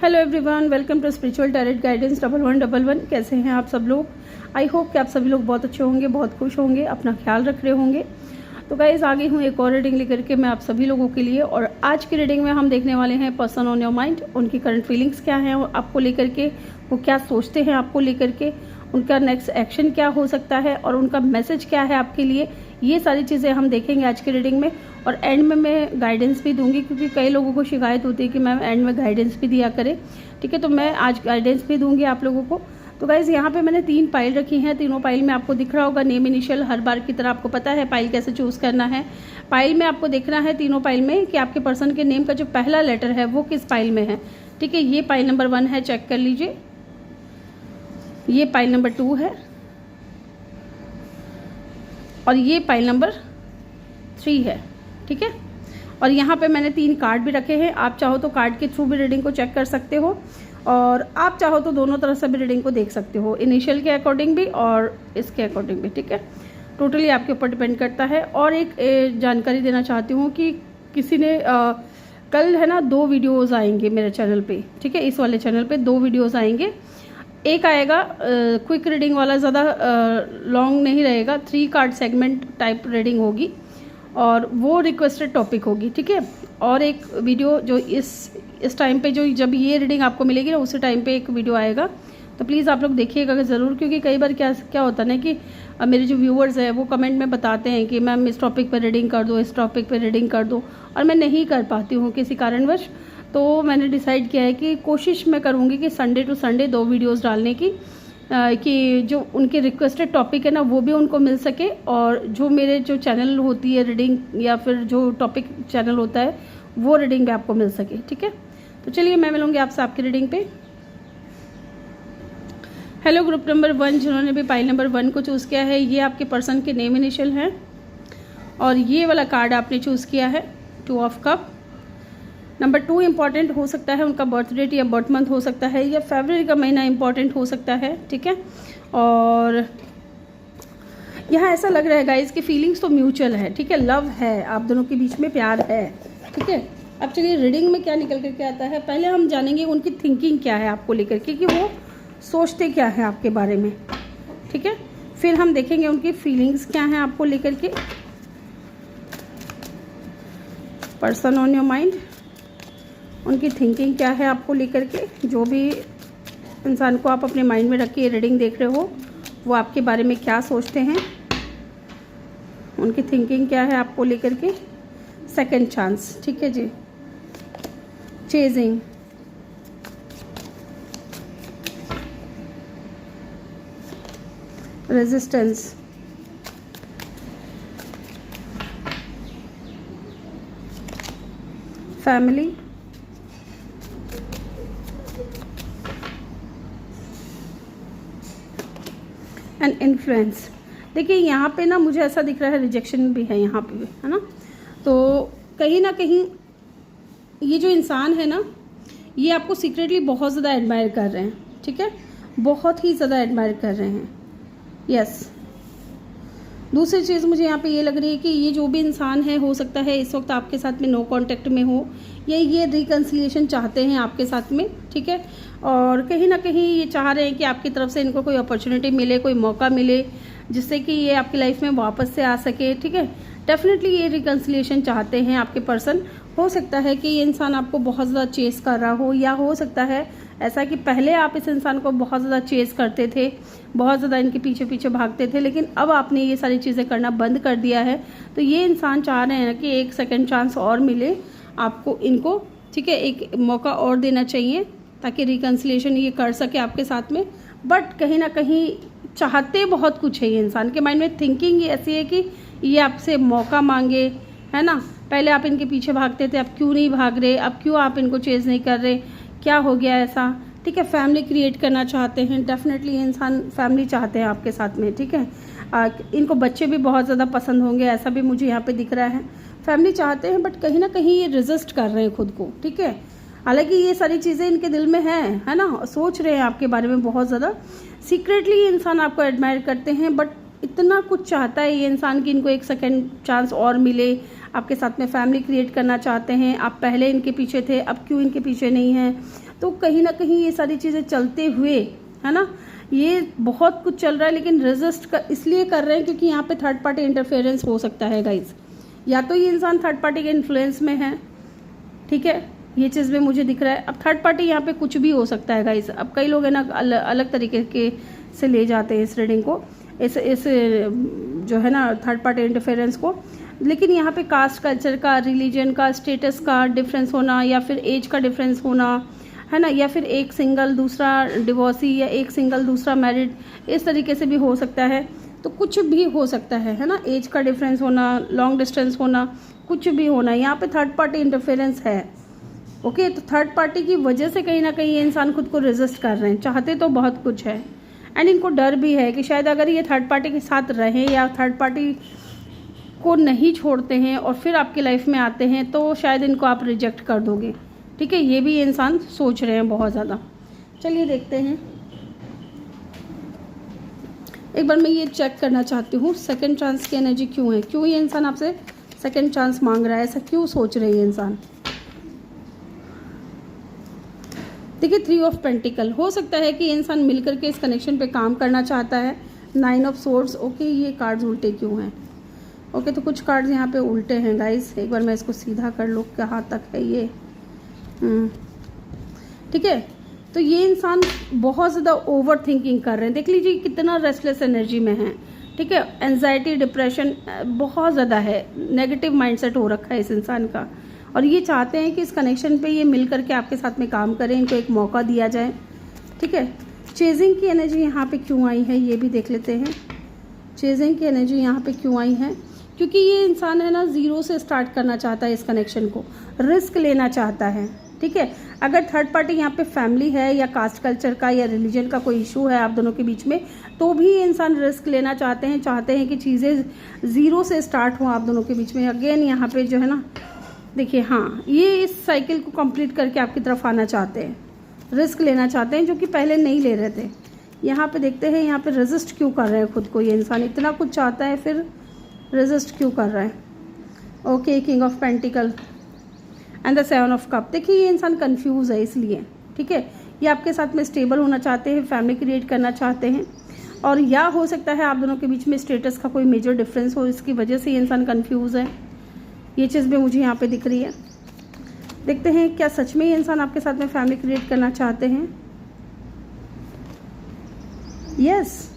Hello everyone, welcome to spiritual tarot guidance 1111। कैसे हैं आप सब लोग? आई होप कि आप सभी लोग बहुत अच्छे होंगे, बहुत खुश होंगे, अपना ख्याल रख रहे होंगे। तो गाइस, आगे हूँ एक और रीडिंग लेकर के मैं आप सभी लोगों के लिए। और आज की रीडिंग में हम देखने वाले हैं पर्सन ऑन योर माइंड, उनकी करंट फीलिंग्स क्या हैं आपको लेकर के, वो क्या सोचते हैं आपको लेकर के, उनका नेक्स्ट एक्शन क्या हो सकता है और उनका मैसेज क्या है आपके लिए। ये सारी चीज़ें हम देखेंगे आज की रीडिंग में। और एंड में मैं गाइडेंस भी दूंगी, क्योंकि कई लोगों को शिकायत होती है कि मैम एंड में गाइडेंस भी दिया करें। ठीक है, तो मैं आज गाइडेंस भी दूंगी आप लोगों को। तो गाइज, यहाँ पे मैंने 3 पाइल रखी हैं। तीनों पाइल में आपको दिख रहा होगा नेम इनिशियल, हर बार की तरह आपको पता है पाइल कैसे चूज करना है। पाइल में आपको देखना है तीनों पाइल में कि आपके पर्सन के नेम का जो पहला लेटर है वो किस पाइल में है। ठीक है, ये पाइल नंबर 1 है, चेक कर लीजिए। ये पाइल नंबर 2 है और ये पाइल नंबर 3 है। ठीक है, और यहाँ पे मैंने 3 कार्ड भी रखे हैं। आप चाहो तो कार्ड के थ्रू भी रीडिंग को चेक कर सकते हो और आप चाहो तो दोनों तरफ से भी रीडिंग को देख सकते हो, इनिशियल के अकॉर्डिंग भी और इसके अकॉर्डिंग भी। ठीक है, टोटली आपके ऊपर डिपेंड करता है। और एक जानकारी देना चाहती हूँ कि किसी ने कल है ना 2 वीडियोज़ आएंगे मेरे चैनल पे। ठीक है, इस वाले चैनल पे 2 वीडियोज़ आएंगे। एक आएगा क्विक रीडिंग वाला, ज़्यादा लॉन्ग नहीं रहेगा, 3 कार्ड सेगमेंट टाइप रीडिंग होगी और वो रिक्वेस्टेड टॉपिक होगी। ठीक है, और एक वीडियो जो इस टाइम पे, जो जब ये रीडिंग आपको मिलेगी ना उसी टाइम पे एक वीडियो आएगा। तो प्लीज़ आप लोग देखिएगा ज़रूर, क्योंकि कई बार क्या होता है ना कि मेरे जो व्यूअर्स हैं वो कमेंट में बताते हैं कि मैम इस टॉपिक पर रीडिंग कर दो, इस टॉपिक पर रीडिंग कर दो, और मैं नहीं कर पाती हूँ किसी कारणवश। तो मैंने डिसाइड किया है कि कोशिश मैं करूँगी कि संडे टू संडे 2 वीडियोज़ डालने की, कि जो उनके रिक्वेस्टेड टॉपिक है ना वो भी उनको मिल सके, और जो मेरे जो चैनल होती है रीडिंग या फिर जो टॉपिक चैनल होता है वो रीडिंग भी आपको मिल सके। ठीक है, तो चलिए मैं मिलूंगी आपसे आपकी रीडिंग पे। हेलो ग्रुप नंबर 1, जिन्होंने भी पाइल नंबर 1 को चूज़ किया है, ये आपके पर्सन के नेम इनिशियल हैं और ये वाला कार्ड आपने चूज़ किया है 2 ऑफ कप। नंबर 2 इंपॉर्टेंट हो सकता है, उनका बर्थ डेट या बर्थ मंथ हो सकता है, या फरवरी का महीना इंपॉर्टेंट हो सकता है। ठीक है, और यहाँ ऐसा लग रहा है गाइज कि फीलिंग्स तो म्यूचुअल है। ठीक है, लव है, आप दोनों के बीच में प्यार है। ठीक है, अब चलिए रीडिंग में क्या निकल करके आता है। पहले हम जानेंगे उनकी थिंकिंग क्या है आपको लेकर के, कि वो सोचते क्या है आपके बारे में। ठीक है, फिर हम देखेंगे उनकी फीलिंग्स क्या हैं आपको लेकर के। पर्सन ऑन योर माइंड, उनकी थिंकिंग क्या है आपको लेकर के। जो भी इंसान को आप अपने माइंड में रख के रीडिंग देख रहे हो वो आपके बारे में क्या सोचते हैं, उनकी थिंकिंग क्या है आपको लेकर के। सेकंड चांस, ठीक है जी। Chasing, resistance, family, and influence. देखिए यहाँ पे ना मुझे ऐसा दिख रहा है रिजेक्शन भी है यहाँ पे भी, है ना। तो कहीं ना कहीं ये जो इंसान है ना, ये आपको सीक्रेटली बहुत ज़्यादा एडमायर कर रहे हैं। ठीक है, बहुत ही ज़्यादा एडमायर कर रहे हैं। यस, दूसरी चीज़ मुझे यहाँ पे ये लग रही है कि ये जो भी इंसान है, हो सकता है इस वक्त आपके साथ में नो कांटेक्ट में हो, या ये रिकन्सिलिएशन चाहते हैं आपके साथ में। ठीक है, और कहीं ना कहीं ये चाह रहे हैं कि आपकी तरफ से इनको कोई अपॉर्चुनिटी मिले, कोई मौका मिले, जिससे कि ये आपकी लाइफ में वापस से आ सके। ठीक है, डेफिनेटली ये रिकन्सिलिएशन चाहते हैं आपके पर्सन। हो सकता है कि ये इंसान आपको बहुत ज़्यादा चेस कर रहा हो, या हो सकता है ऐसा कि पहले आप इस इंसान को बहुत ज़्यादा चेस करते थे, बहुत ज़्यादा इनके पीछे पीछे भागते थे, लेकिन अब आपने ये सारी चीज़ें करना बंद कर दिया है। तो ये इंसान चाह रहे हैं कि एक सेकंड चांस और मिले आपको, इनको। ठीक है, एक मौका और देना चाहिए ताकि रिकन्सिलिएशन ये कर सके आपके साथ में। बट कहीं ना कहीं चाहते बहुत कुछ है ये इंसान के माइंड में। थिंकिंग ऐसी है कि ये आपसे मौका मांगे, है ना। पहले आप इनके पीछे भागते थे, अब क्यों नहीं भाग रहे, अब क्यों आप इनको चेज़ नहीं कर रहे, क्या हो गया ऐसा। ठीक है, फैमिली क्रिएट करना चाहते हैं, डेफिनेटली ये इंसान फैमिली चाहते हैं आपके साथ में। ठीक है, इनको बच्चे भी बहुत ज़्यादा पसंद होंगे, ऐसा भी मुझे यहाँ पे दिख रहा है। फैमिली चाहते हैं, बट कहीं ना कहीं ये रेजिस्ट कर रहे हैं खुद को। ठीक है, हालांकि ये सारी चीज़ें इनके दिल में है ना, सोच रहे हैं आपके बारे में बहुत ज़्यादा। सीक्रेटली ये इंसान आपको एडमायर करते हैं, बट इतना कुछ चाहता है ये इंसान कि इनको एक सेकेंड चांस और मिले, आपके साथ में फैमिली क्रिएट करना चाहते हैं। आप पहले इनके पीछे थे, अब क्यों इनके पीछे नहीं हैं। तो कहीं ना कहीं ये सारी चीज़ें चलते हुए, है ना, ये बहुत कुछ चल रहा है, लेकिन रेजिस्ट इसलिए कर रहे हैं क्योंकि यहाँ पे थर्ड पार्टी इंटरफेरेंस हो सकता है गाइज। या तो ये इंसान थर्ड पार्टी के इन्फ्लुएंस में है, ठीक है, ये चीज़ भी मुझे दिख रहा है। अब थर्ड पार्टी यहाँ पे कुछ भी हो सकता है गाइज। अब कई लोग है ना अलग तरीके के से ले जाते हैं इस रीडिंग को, इस जो है ना थर्ड पार्टी इंटरफेरेंस को। लेकिन यहाँ पे कास्ट कल्चर का, रिलीजन का, स्टेटस का डिफरेंस होना, या फिर एज का डिफरेंस होना, है ना, या फिर एक सिंगल दूसरा डिवोर्सी, या एक सिंगल दूसरा मैरिड, इस तरीके से भी हो सकता है। तो कुछ भी हो सकता है ना, एज का डिफरेंस होना, लॉन्ग डिस्टेंस होना, कुछ भी होना, यहाँ पे थर्ड पार्टी इंटरफेरेंस है। ओके, तो थर्ड पार्टी की वजह से कहीं ना कहीं ये इंसान खुद को रेजिस्ट कर रहे हैं। चाहते तो बहुत कुछ है, एंड इनको डर भी है कि शायद अगर ये थर्ड पार्टी के साथ रहें या थर्ड पार्टी को नहीं छोड़ते हैं और फिर आपकी लाइफ में आते हैं तो शायद इनको आप रिजेक्ट कर दोगे। ठीक है, ये भी ये इंसान सोच रहे हैं बहुत ज़्यादा। चलिए देखते हैं, एक बार मैं ये चेक करना चाहती हूँ सेकंड चांस की एनर्जी क्यों है, क्यों ये इंसान आपसे सेकंड चांस मांग रहा है, ऐसा क्यों सोच रहे हैं इंसान। देखिए, 3 ऑफ पेंटिकल, हो सकता है कि इंसान मिलकर के इस कनेक्शन पे काम करना चाहता है। 9 ऑफ सोर्ड्स, ओके, ये कार्ड्स उल्टे क्यों हैं। ओके, तो कुछ कार्ड्स यहाँ पे उल्टे हैं गाइस। एक बार मैं इसको सीधा कर लूँ, कहाँ तक है ये। ठीक है, तो ये इंसान बहुत ज़्यादा ओवर थिंकिंग कर रहे हैं। देख लीजिए कितना रेस्टलेस एनर्जी में है। ठीक है, एंजाइटी, डिप्रेशन बहुत ज़्यादा है, नेगेटिव माइंडसेट हो रखा है इस इंसान का, और ये चाहते हैं कि इस कनेक्शन पे ये मिल करके आपके साथ में काम करें, इनको एक मौका दिया जाए। ठीक है, चेजिंग की एनर्जी यहाँ पे क्यों आई है ये भी देख लेते हैं। चेजिंग की एनर्जी यहाँ पे क्यों आई है, क्योंकि ये इंसान है ना ज़ीरो से स्टार्ट करना चाहता है इस कनेक्शन को, रिस्क लेना चाहता है। ठीक है, अगर थर्ड पार्टी यहाँ पे फैमिली है या कास्ट कल्चर का या रिलीजन का कोई इशू है आप दोनों के बीच में, तो भी इंसान रिस्क लेना चाहते हैं कि चीज़ें ज़ीरो से स्टार्ट हो आप दोनों के बीच में। अगेन यहाँ पे जो है ना, देखिए, हाँ, ये इस साइकिल को कंप्लीट करके आपकी तरफ आना चाहते हैं, रिस्क लेना चाहते हैं जो कि पहले नहीं ले रहे थे। यहाँ पे देखते हैं यहाँ पे रेजिस्ट क्यों कर रहे हैं खुद को, ये इंसान इतना कुछ चाहता है फिर रेजिस्ट क्यों कर रहा है। Okay, king of pentacle and the 7 of cup. देखिए, ये इंसान कंफ्यूज है इसलिए। ठीक है, ये आपके साथ में स्टेबल होना चाहते हैं, फैमिली क्रिएट करना चाहते हैं, और या हो सकता है आप दोनों के बीच में स्टेटस का कोई मेजर डिफरेंस हो, इसकी वजह से ये इंसान कंफ्यूज है। ये चीज़ भी मुझे यहाँ पे दिख रही है। देखते हैं क्या सच में ये इंसान आपके साथ में फैमिली क्रिएट करना चाहते हैं। यस,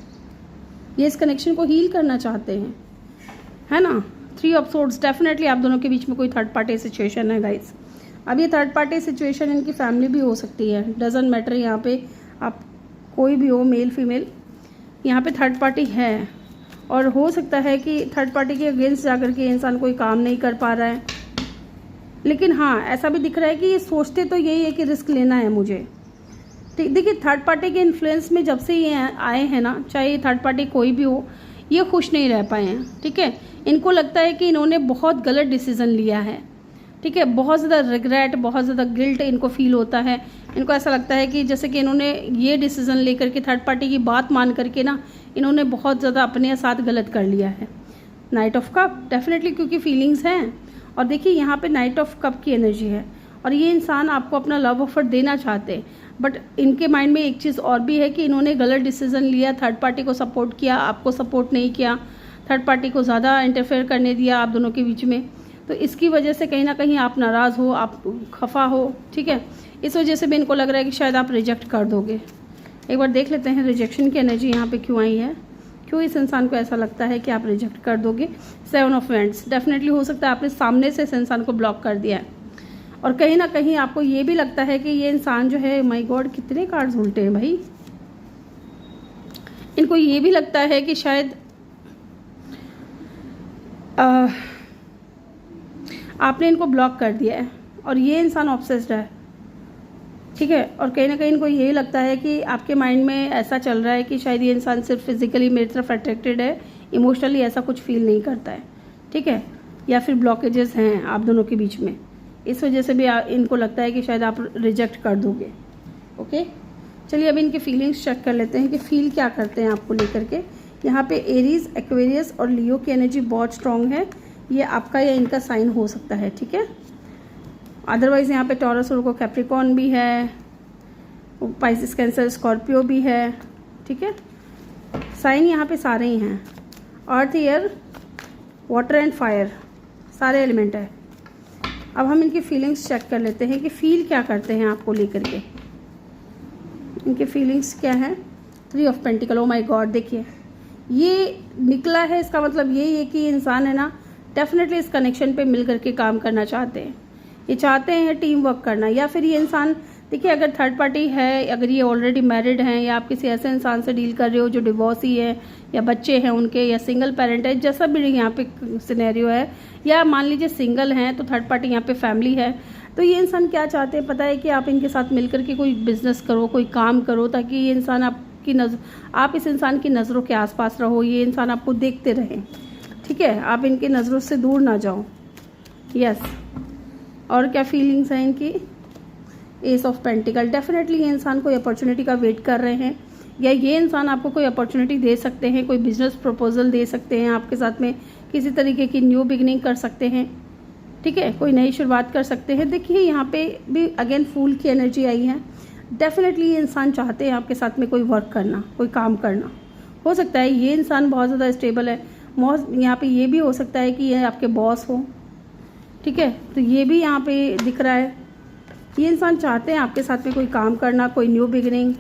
ये इस कनेक्शन को हील करना चाहते हैं, है ना। 3 ऑफ सोर्ड्स, डेफिनेटली आप दोनों के बीच में कोई थर्ड पार्टी सिचुएशन है गाइस। अब ये थर्ड पार्टी सिचुएशन इनकी फैमिली भी हो सकती है, डजंट मैटर, यहाँ पे आप कोई भी हो, मेल फीमेल, यहाँ पे थर्ड पार्टी है, और हो सकता है कि थर्ड पार्टी के अगेंस्ट जाकर के इंसान कोई काम नहीं कर पा रहा है। लेकिन हाँ, ऐसा भी दिख रहा है कि ये सोचते तो यही है कि रिस्क लेना है मुझे। ठीक, देखिए, थर्ड पार्टी के इन्फ्लुएंस में जब से ये आए हैं ना, चाहे ये थर्ड पार्टी कोई भी हो, ये खुश नहीं रह पाए हैं। ठीक है, इनको लगता है कि इन्होंने बहुत गलत डिसीजन लिया है। ठीक है, बहुत ज़्यादा रिग्रेट, बहुत ज़्यादा गिल्ट इनको फील होता है। इनको ऐसा लगता है कि जैसे कि इन्होंने ये डिसीज़न लेकर के थर्ड पार्टी की बात मान करके ना, इन्होंने बहुत ज़्यादा अपने साथ गलत कर लिया है। नाइट ऑफ कप, डेफिनेटली क्योंकि फीलिंग्स हैं, और देखिए यहाँ पे नाइट ऑफ कप की एनर्जी है, और ये इंसान आपको अपना लव ऑफर देना चाहते हैं, बट इनके माइंड में एक चीज़ और भी है कि इन्होंने गलत डिसीजन लिया, थर्ड पार्टी को सपोर्ट किया, आपको सपोर्ट नहीं किया, थर्ड पार्टी को ज़्यादा इंटरफेयर करने दिया आप दोनों के बीच में। तो इसकी वजह से कहीं ना कहीं आप नाराज़ हो, आप खफा हो। ठीक है, इस वजह से भी इनको लग रहा है कि शायद आप रिजेक्ट कर दोगे। एक बार देख लेते हैं रिजेक्शन की एनर्जी यहाँ पे क्यों आई है, क्यों इस इंसान को ऐसा लगता है कि आप रिजेक्ट कर दोगे। 7 ऑफ वैंड्स, डेफिनेटली हो सकता है आपने सामने से इस इंसान को ब्लॉक कर दिया है, और कहीं ना कहीं आपको ये भी लगता है कि ये इंसान जो है, माय गॉड कितने कार्ड्स उल्टे हैं भाई, इनको ये भी लगता है कि शायद आपने इनको ब्लॉक कर दिया है, और ये इंसान ऑब्सेस्ड है। ठीक है, और कहीं ना कहीं इनको ये लगता है कि आपके माइंड में ऐसा चल रहा है कि शायद ये इंसान सिर्फ फिजिकली मेरी तरफ अट्रैक्टेड है, इमोशनली ऐसा कुछ फील नहीं करता है। ठीक है, या फिर ब्लॉकेजेस हैं आप दोनों के बीच में, इस वजह से भी इनको लगता है कि शायद आप रिजेक्ट कर दोगे। ओके, चलिए अब इनके फीलिंग्स चेक कर लेते हैं कि फील क्या करते हैं आपको लेकर के। यहाँ पे एरीज, एक्वेरियस और लियो की एनर्जी बहुत स्ट्रॉन्ग है, ये आपका या इनका साइन हो सकता है। ठीक है, अदरवाइज यहाँ पे टॉरस और कैप्रिकॉर्न भी है, पाइसेस, कैंसर, स्कॉर्पियो भी है, ठीक है। साइन यहाँ पे सारे ही हैं, अर्थ, एयर, वाटर एंड फायर, सारे एलिमेंट है। अब हम इनकी फीलिंग्स चेक कर लेते हैं कि फील क्या करते हैं आपको लेकर के। इनके फीलिंग्स क्या है? 3 of pentacle. Oh my God, देखिए ये निकला है, इसका मतलब यही है कि ये इंसान है ना डेफिनेटली इस कनेक्शन पे मिल करके काम करना चाहते हैं। ये चाहते हैं टीम वर्क करना, या फिर ये इंसान, देखिए अगर थर्ड पार्टी है, अगर ये ऑलरेडी मैरिड हैं, या आप किसी ऐसे इंसान से डील कर रहे हो जो डिवोर्सी है, या बच्चे हैं उनके, या सिंगल पेरेंट है, जैसा भी यहाँ पे सिनेरियो है, या मान लीजिए सिंगल हैं तो थर्ड पार्टी यहाँ पे फैमिली है, तो ये इंसान क्या चाहते हैं पता है कि आप इनके साथ मिलकर के कोई बिजनेस करो, कोई काम करो, ताकि ये इंसान आप इस इंसान की नज़रों के आसपास रहो, ये इंसान आपको देखते रहें, ठीक है, आप इनकी नज़रों से दूर ना जाओ। यस। और क्या फीलिंग्स हैं इनकी? S of pentacle. डेफिनेटली ये इंसान कोई अपॉर्चुनिटी का वेट कर रहे हैं, या ये इंसान आपको कोई अपॉर्चुनिटी दे सकते हैं, कोई बिजनेस प्रपोजल दे सकते हैं, आपके साथ में किसी तरीके की न्यू बिगनिंग कर सकते हैं, ठीक है, कोई नई शुरुआत कर सकते हैं। देखिए यहाँ पे भी अगेन फूल की एनर्जी आई है। डेफिनेटली ये इंसान चाहते हैं आपके साथ में कोई वर्क करना, कोई काम करना। हो सकता है ये इंसान बहुत ज़्यादा स्टेबल है, यहाँ पे ये भी हो सकता है कि ये आपके बॉस हो, ठीक है, तो ये भी यहाँ पे दिख रहा है। ये इंसान चाहते हैं आपके साथ में कोई काम करना, कोई न्यू बिगिनिंग,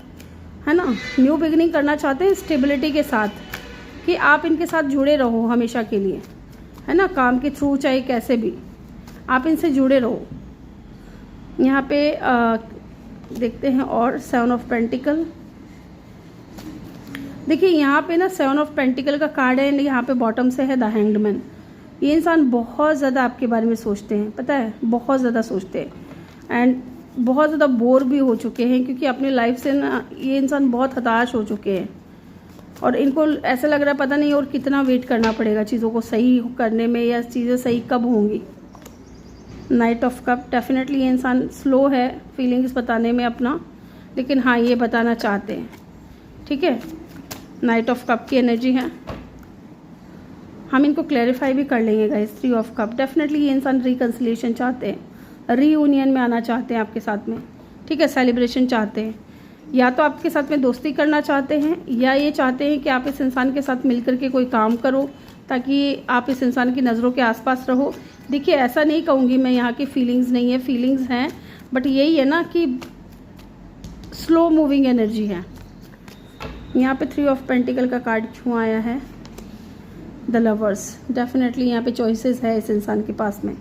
है ना, न्यू बिगिनिंग करना चाहते हैं स्टेबिलिटी के साथ, कि आप इनके साथ जुड़े रहो हमेशा के लिए, है ना, काम के थ्रू चाहे कैसे भी आप इनसे जुड़े रहो। यहाँ पे देखते हैं और 7 ऑफ पेंटिकल। देखिए यहाँ पे ना 7 ऑफ पेंटिकल का कार्ड है, यहाँ पे बॉटम से है द हैंग्ड मैन। ये इंसान बहुत ज़्यादा आपके बारे में सोचते हैं, पता है, बहुत ज़्यादा सोचते हैं, एंड बहुत ज़्यादा बोर भी हो चुके हैं, क्योंकि अपनी लाइफ से ना ये इंसान बहुत हताश हो चुके हैं, और इनको ऐसा लग रहा है पता नहीं और कितना वेट करना पड़ेगा चीज़ों को सही करने में, या चीज़ें सही कब होंगी। Night of cup. डेफिनेटली ये इंसान स्लो है फीलिंग्स बताने में अपना, लेकिन हाँ ये बताना चाहते हैं, ठीक है। नाइट ऑफ कप की एनर्जी है, हम इनको क्लैरिफाई भी कर लेंगे गाइस। 3 of cup. डेफिनेटली ये इंसान रिकन्सिलिएशन चाहते हैं, रीयूनियन में आना चाहते हैं आपके साथ में, ठीक है, सेलिब्रेशन चाहते हैं, या तो आपके साथ में दोस्ती करना चाहते हैं, या ये चाहते हैं कि आप इस इंसान के साथ मिलकर के कोई काम करो, ताकि आप इस इंसान की नज़रों के आसपास रहो। देखिए ऐसा नहीं कहूँगी मैं यहाँ की फीलिंग्स नहीं है, फीलिंग्स हैं, बट यही है ना कि स्लो मूविंग एनर्जी है। यहाँ पे 3 ऑफ पेंटिकल का कार्ड क्यों आया है? The lovers. डेफिनेटली यहाँ पे चॉइसेस है इस इंसान के पास में,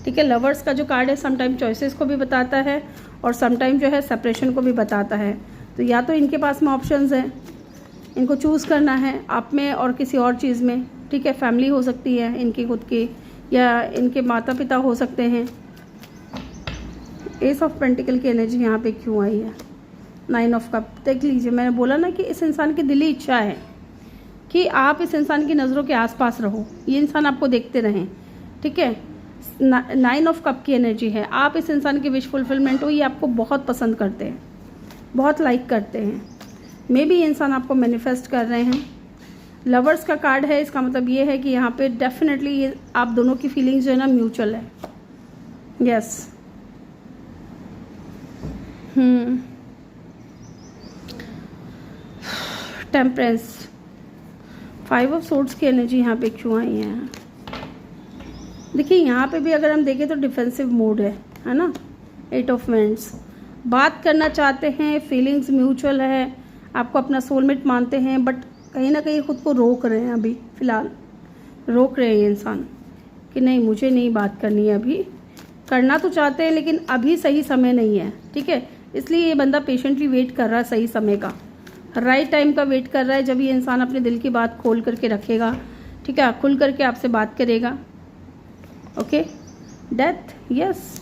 ठीक है। लवर्स का जो कार्ड है समटाइम चॉइसेस को भी बताता है, और समटाइम जो है सेपरेशन को भी बताता है। तो या तो इनके पास में ऑप्शंस हैं, इनको चूज़ करना है आप में और किसी और चीज़ में, ठीक है। फैमिली हो सकती है इनकी खुद की, या इनके माता पिता हो सकते हैं। एस ऑफ पेंटिकल की एनर्जी यहाँ पे क्यों आई है? 9 ऑफ कप। देख लीजिए, मैंने बोला ना कि इस इंसान की दिली इच्छा है कि आप इस इंसान की नज़रों के आसपास रहो, ये इंसान आपको देखते रहें, ठीक है। 9 ऑफ कप की एनर्जी है, आप इस इंसान की विश फुलफिलमेंट हो, ये आपको बहुत पसंद करते हैं, बहुत लाइक करते हैं। मे बी ये इंसान आपको मैनिफेस्ट कर रहे हैं। लवर्स का कार्ड है, इसका मतलब ये है कि यहाँ पे डेफिनेटली ये आप दोनों की फीलिंग्स जो है ना म्यूचुअल है। यस। टेम्परेंस। 5 ऑफ सोर्ड्स की एनर्जी यहाँ पे क्यों आई है? देखिए यहाँ पे भी अगर हम देखें तो डिफेंसिव मोड है ना। 8 ऑफ वेंड्स। बात करना चाहते हैं, फीलिंग्स म्यूचुअल है, आपको अपना सोलमेट मानते हैं, बट कहीं ना कहीं खुद को रोक रहे हैं, अभी फ़िलहाल रोक रहे हैं ये इंसान कि नहीं मुझे नहीं बात करनी है, अभी करना तो चाहते हैं लेकिन अभी सही समय नहीं है, ठीक है। इसलिए ये बंदा पेशेंटली वेट कर रहा है, सही समय का, राइट टाइम का वेट कर रहा है, जब ये इंसान अपने दिल की बात खोल करके रखेगा, ठीक है, खुल करके आपसे बात करेगा। ओके। डेथ। यस,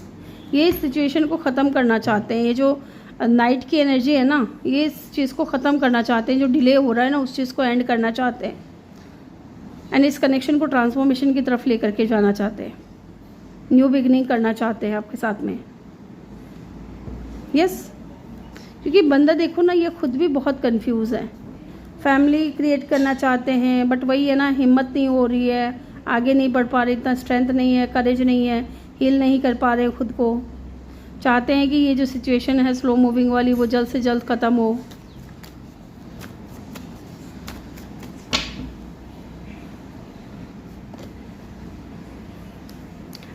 ये इस सिचुएशन को ख़त्म करना चाहते हैं। ये जो नाइट की एनर्जी है ना, ये इस चीज़ को ख़त्म करना चाहते हैं, जो डिले हो रहा है ना उस चीज़ को एंड करना चाहते हैं, एंड इस कनेक्शन को ट्रांसफॉर्मेशन की तरफ लेकर के जाना चाहते हैं, न्यू बिगनिंग करना चाहते हैं आपके साथ में। यस, क्योंकि बंदा देखो ना, ये खुद भी बहुत कंफ्यूज है, फैमिली क्रिएट करना चाहते हैं, बट वही है ना, हिम्मत नहीं हो रही है, आगे नहीं बढ़ पा रहे, इतना स्ट्रेंथ नहीं है, करेज नहीं है, हील नहीं कर पा रहे खुद को, चाहते हैं कि ये जो सिचुएशन है स्लो मूविंग वाली वो जल्द से जल्द ख़त्म हो।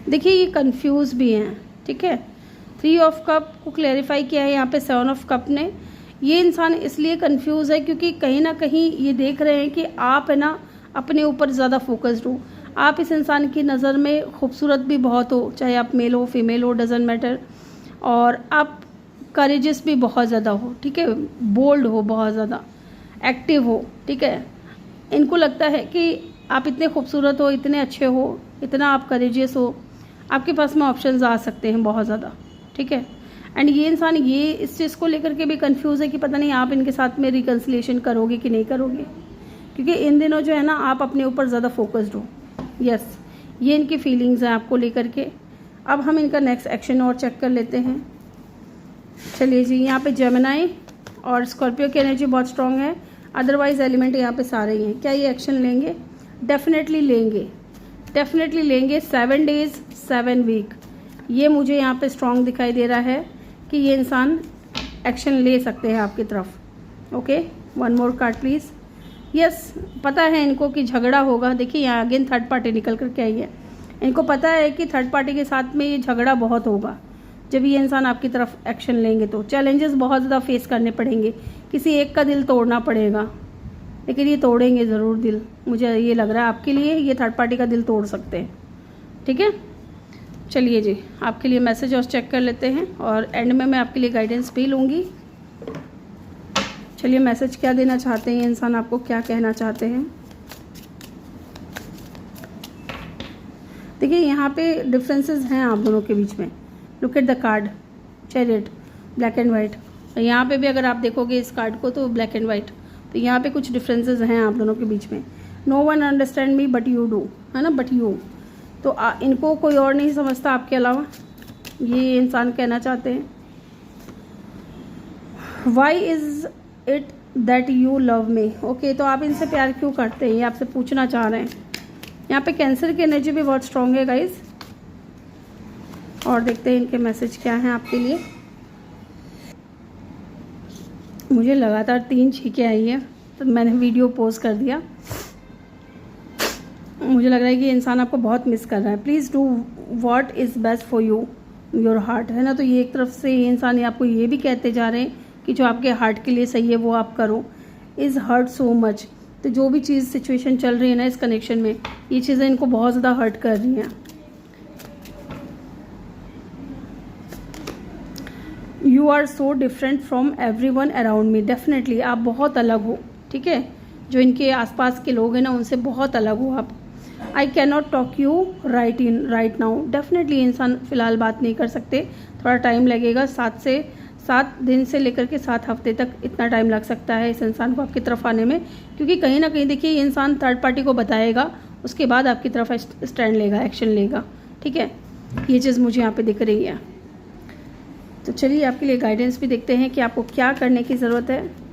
देखिए ये कंफ्यूज भी हैं, ठीक है। 3 ऑफ कप को क्लैरिफाई किया है यहाँ पे 7 ऑफ कप ने। ये इंसान इसलिए कंफ्यूज है क्योंकि कहीं ना कहीं ये देख रहे हैं कि आप है ना अपने ऊपर ज़्यादा फोकस्ड हो। आप इस इंसान की नज़र में खूबसूरत भी बहुत हो, चाहे आप मेल हो फीमेल हो, डजेंट मैटर। और आप करेजियस भी बहुत ज़्यादा हो, ठीक है, बोल्ड हो, बहुत ज़्यादा एक्टिव हो, ठीक है। इनको लगता है कि आप इतने खूबसूरत हो, इतने अच्छे हो, इतना आप करेजियस हो, आपके पास में ऑप्शंस आ सकते हैं बहुत ज़्यादा, ठीक है। एंड ये इंसान ये इस चीज़ को लेकर के भी कंफ्यूज है कि पता नहीं आप इनके साथ में रिकन्सिलिएशन करोगे कि नहीं करोगे, क्योंकि इन दिनों जो है ना आप अपने ऊपर ज़्यादा फोकस्ड हो। यस, ये इनकी फीलिंग्स हैं आपको लेकर के। अब हम इनका नेक्स्ट एक्शन और चेक कर लेते हैं। चलिए जी, यहाँ पे जेमिनी और स्कॉर्पियो की एनर्जी बहुत स्ट्रांग है, अदरवाइज एलिमेंट यहाँ पे सारे ही हैं। क्या ये एक्शन लेंगे? डेफिनेटली लेंगे, डेफिनेटली लेंगे। 7 डेज 7 वीक, ये मुझे यहाँ पे स्ट्रांग दिखाई दे रहा है कि ये इंसान एक्शन ले सकते हैं आपकी तरफ। Okay, 1 more card please. Yes, पता है इनको कि झगड़ा होगा। देखिए यहाँ अगेन थर्ड पार्टी निकल करके आई है। इनको पता है कि थर्ड पार्टी के साथ में ये झगड़ा बहुत होगा जब ये इंसान आपकी तरफ एक्शन लेंगे। तो चैलेंजेस बहुत ज़्यादा फेस करने पड़ेंगे, किसी एक का दिल तोड़ना पड़ेगा, लेकिन ये तोड़ेंगे ज़रूर दिल। मुझे ये लग रहा है आपके लिए ये थर्ड पार्टी का दिल तोड़ सकते हैं, ठीक है। चलिए जी, आपके लिए मैसेज और चेक कर लेते हैं और एंड में मैं आपके लिए गाइडेंस भी लूँगी। चलिए, मैसेज क्या देना चाहते हैं इंसान, आपको क्या कहना चाहते हैं। देखिए यहाँ पे डिफरेंसेस हैं आप दोनों के बीच में। Look at the card, chariot, black and white. यहाँ पे भी अगर आप देखोगे इस कार्ड को तो ब्लैक एंड वाइट, तो यहाँ पे कुछ डिफरेंसेस हैं आप दोनों के बीच में। No one understand me but you do, है ना, बट यू। तो इनको कोई और नहीं समझता आपके अलावा, ये इंसान कहना चाहते हैं। Why is it that you love me? Okay, तो आप इनसे प्यार क्यों करते हैं, ये आपसे पूछना चाह रहे हैं। यहाँ पे कैंसर की एनर्जी भी बहुत स्ट्रांग है गाइस। और देखते हैं इनके मैसेज क्या हैं आपके लिए। मुझे लगातार 3 छींकें आई है तो मैंने वीडियो पॉज कर दिया। मुझे लग रहा है कि इंसान आपको बहुत मिस कर रहा है। Please do what is best for you, your heart, है ना। तो ये एक तरफ से ये इंसान आपको ये भी कहते जा रहे हैं कि जो आपके हार्ट के लिए सही है वो आप करो। इज़ हर्ट सो मच, तो जो भी चीज़ सिचुएशन चल रही है ना इस कनेक्शन में, ये चीज़ें इनको बहुत ज़्यादा हर्ट कर रही हैं। You are so different from everyone around me. Definitely आप बहुत अलग हो, ठीक है। जो इनके आसपास के लोग हैं ना उनसे बहुत अलग हो आप। I can not talk you right now. Definitely इंसान फ़िलहाल बात नहीं कर सकते, थोड़ा टाइम लगेगा। 7 दिन से लेकर के 7 हफ्ते तक इतना टाइम लग सकता है इस इंसान को आपकी तरफ आने में, क्योंकि कहीं ना कहीं देखिए ये इंसान थर्ड पार्टी को बताएगा, उसके बाद आपकी तरफ स्टैंड लेगा, एक्शन लेगा, ठीक है। ये चीज़ मुझे यहाँ पे दिख रही है। तो चलिए आपके लिए गाइडेंस भी देखते हैं कि आपको क्या करने की ज़रूरत है।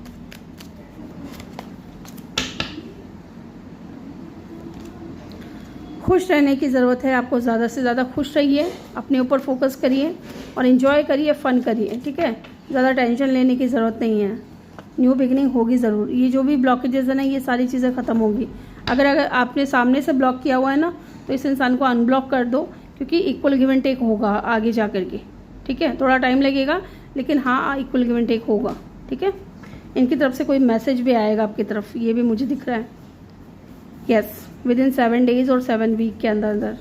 खुश रहने की ज़रूरत है आपको, ज़्यादा से ज़्यादा खुश रहिए, अपने ऊपर फोकस करिए और इन्जॉय करिए, फ़न करिए, ठीक है। ज़्यादा टेंशन लेने की ज़रूरत नहीं है। न्यू बिगनिंग होगी ज़रूर। ये जो भी ब्लॉकेजेस है ना ये सारी चीज़ें ख़त्म होगी। अगर आपने सामने से ब्लॉक किया हुआ है ना तो इस इंसान को अनब्लॉक कर दो, क्योंकि इक्वल गिव एंड टेक होगा आगे जा कर के, ठीक है। थोड़ा टाइम लगेगा लेकिन हाँ इक्वल गिव एंड टेक होगा, ठीक है। इनकी तरफ से कोई मैसेज भी आएगा आपकी तरफ, ये भी मुझे दिख रहा है। यस, विद इन 7 डेज और 7 वीक के अंदर,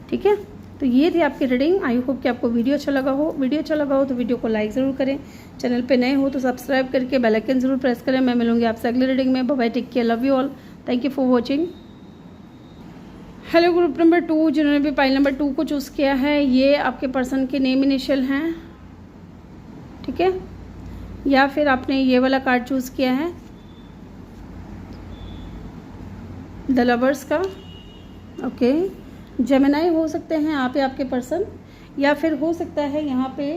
ठीक है। तो ये थी आपकी रीडिंग। आई होप कि आपको वीडियो अच्छा लगा हो। वीडियो अच्छा लगा हो तो वीडियो को लाइक ज़रूर करें। चैनल पे नए हो तो सब्सक्राइब करके बेल आइकन ज़रूर प्रेस करें। मैं मिलूंगी आपसे अगली रीडिंग में। Bye bye, take care, love you all, thank you for watching. Hello group number 2, जिन्होंने भी पाइल नंबर 2 को चूज़ किया है, ये आपके पर्सन के नेम इनिशियल हैं, ठीक है। या फिर आपने ये वाला कार्ड चूज़ किया है द लवर्स का, ओके। जेमिनी हो सकते हैं आप या आपके पर्सन, या फिर हो सकता है यहाँ पे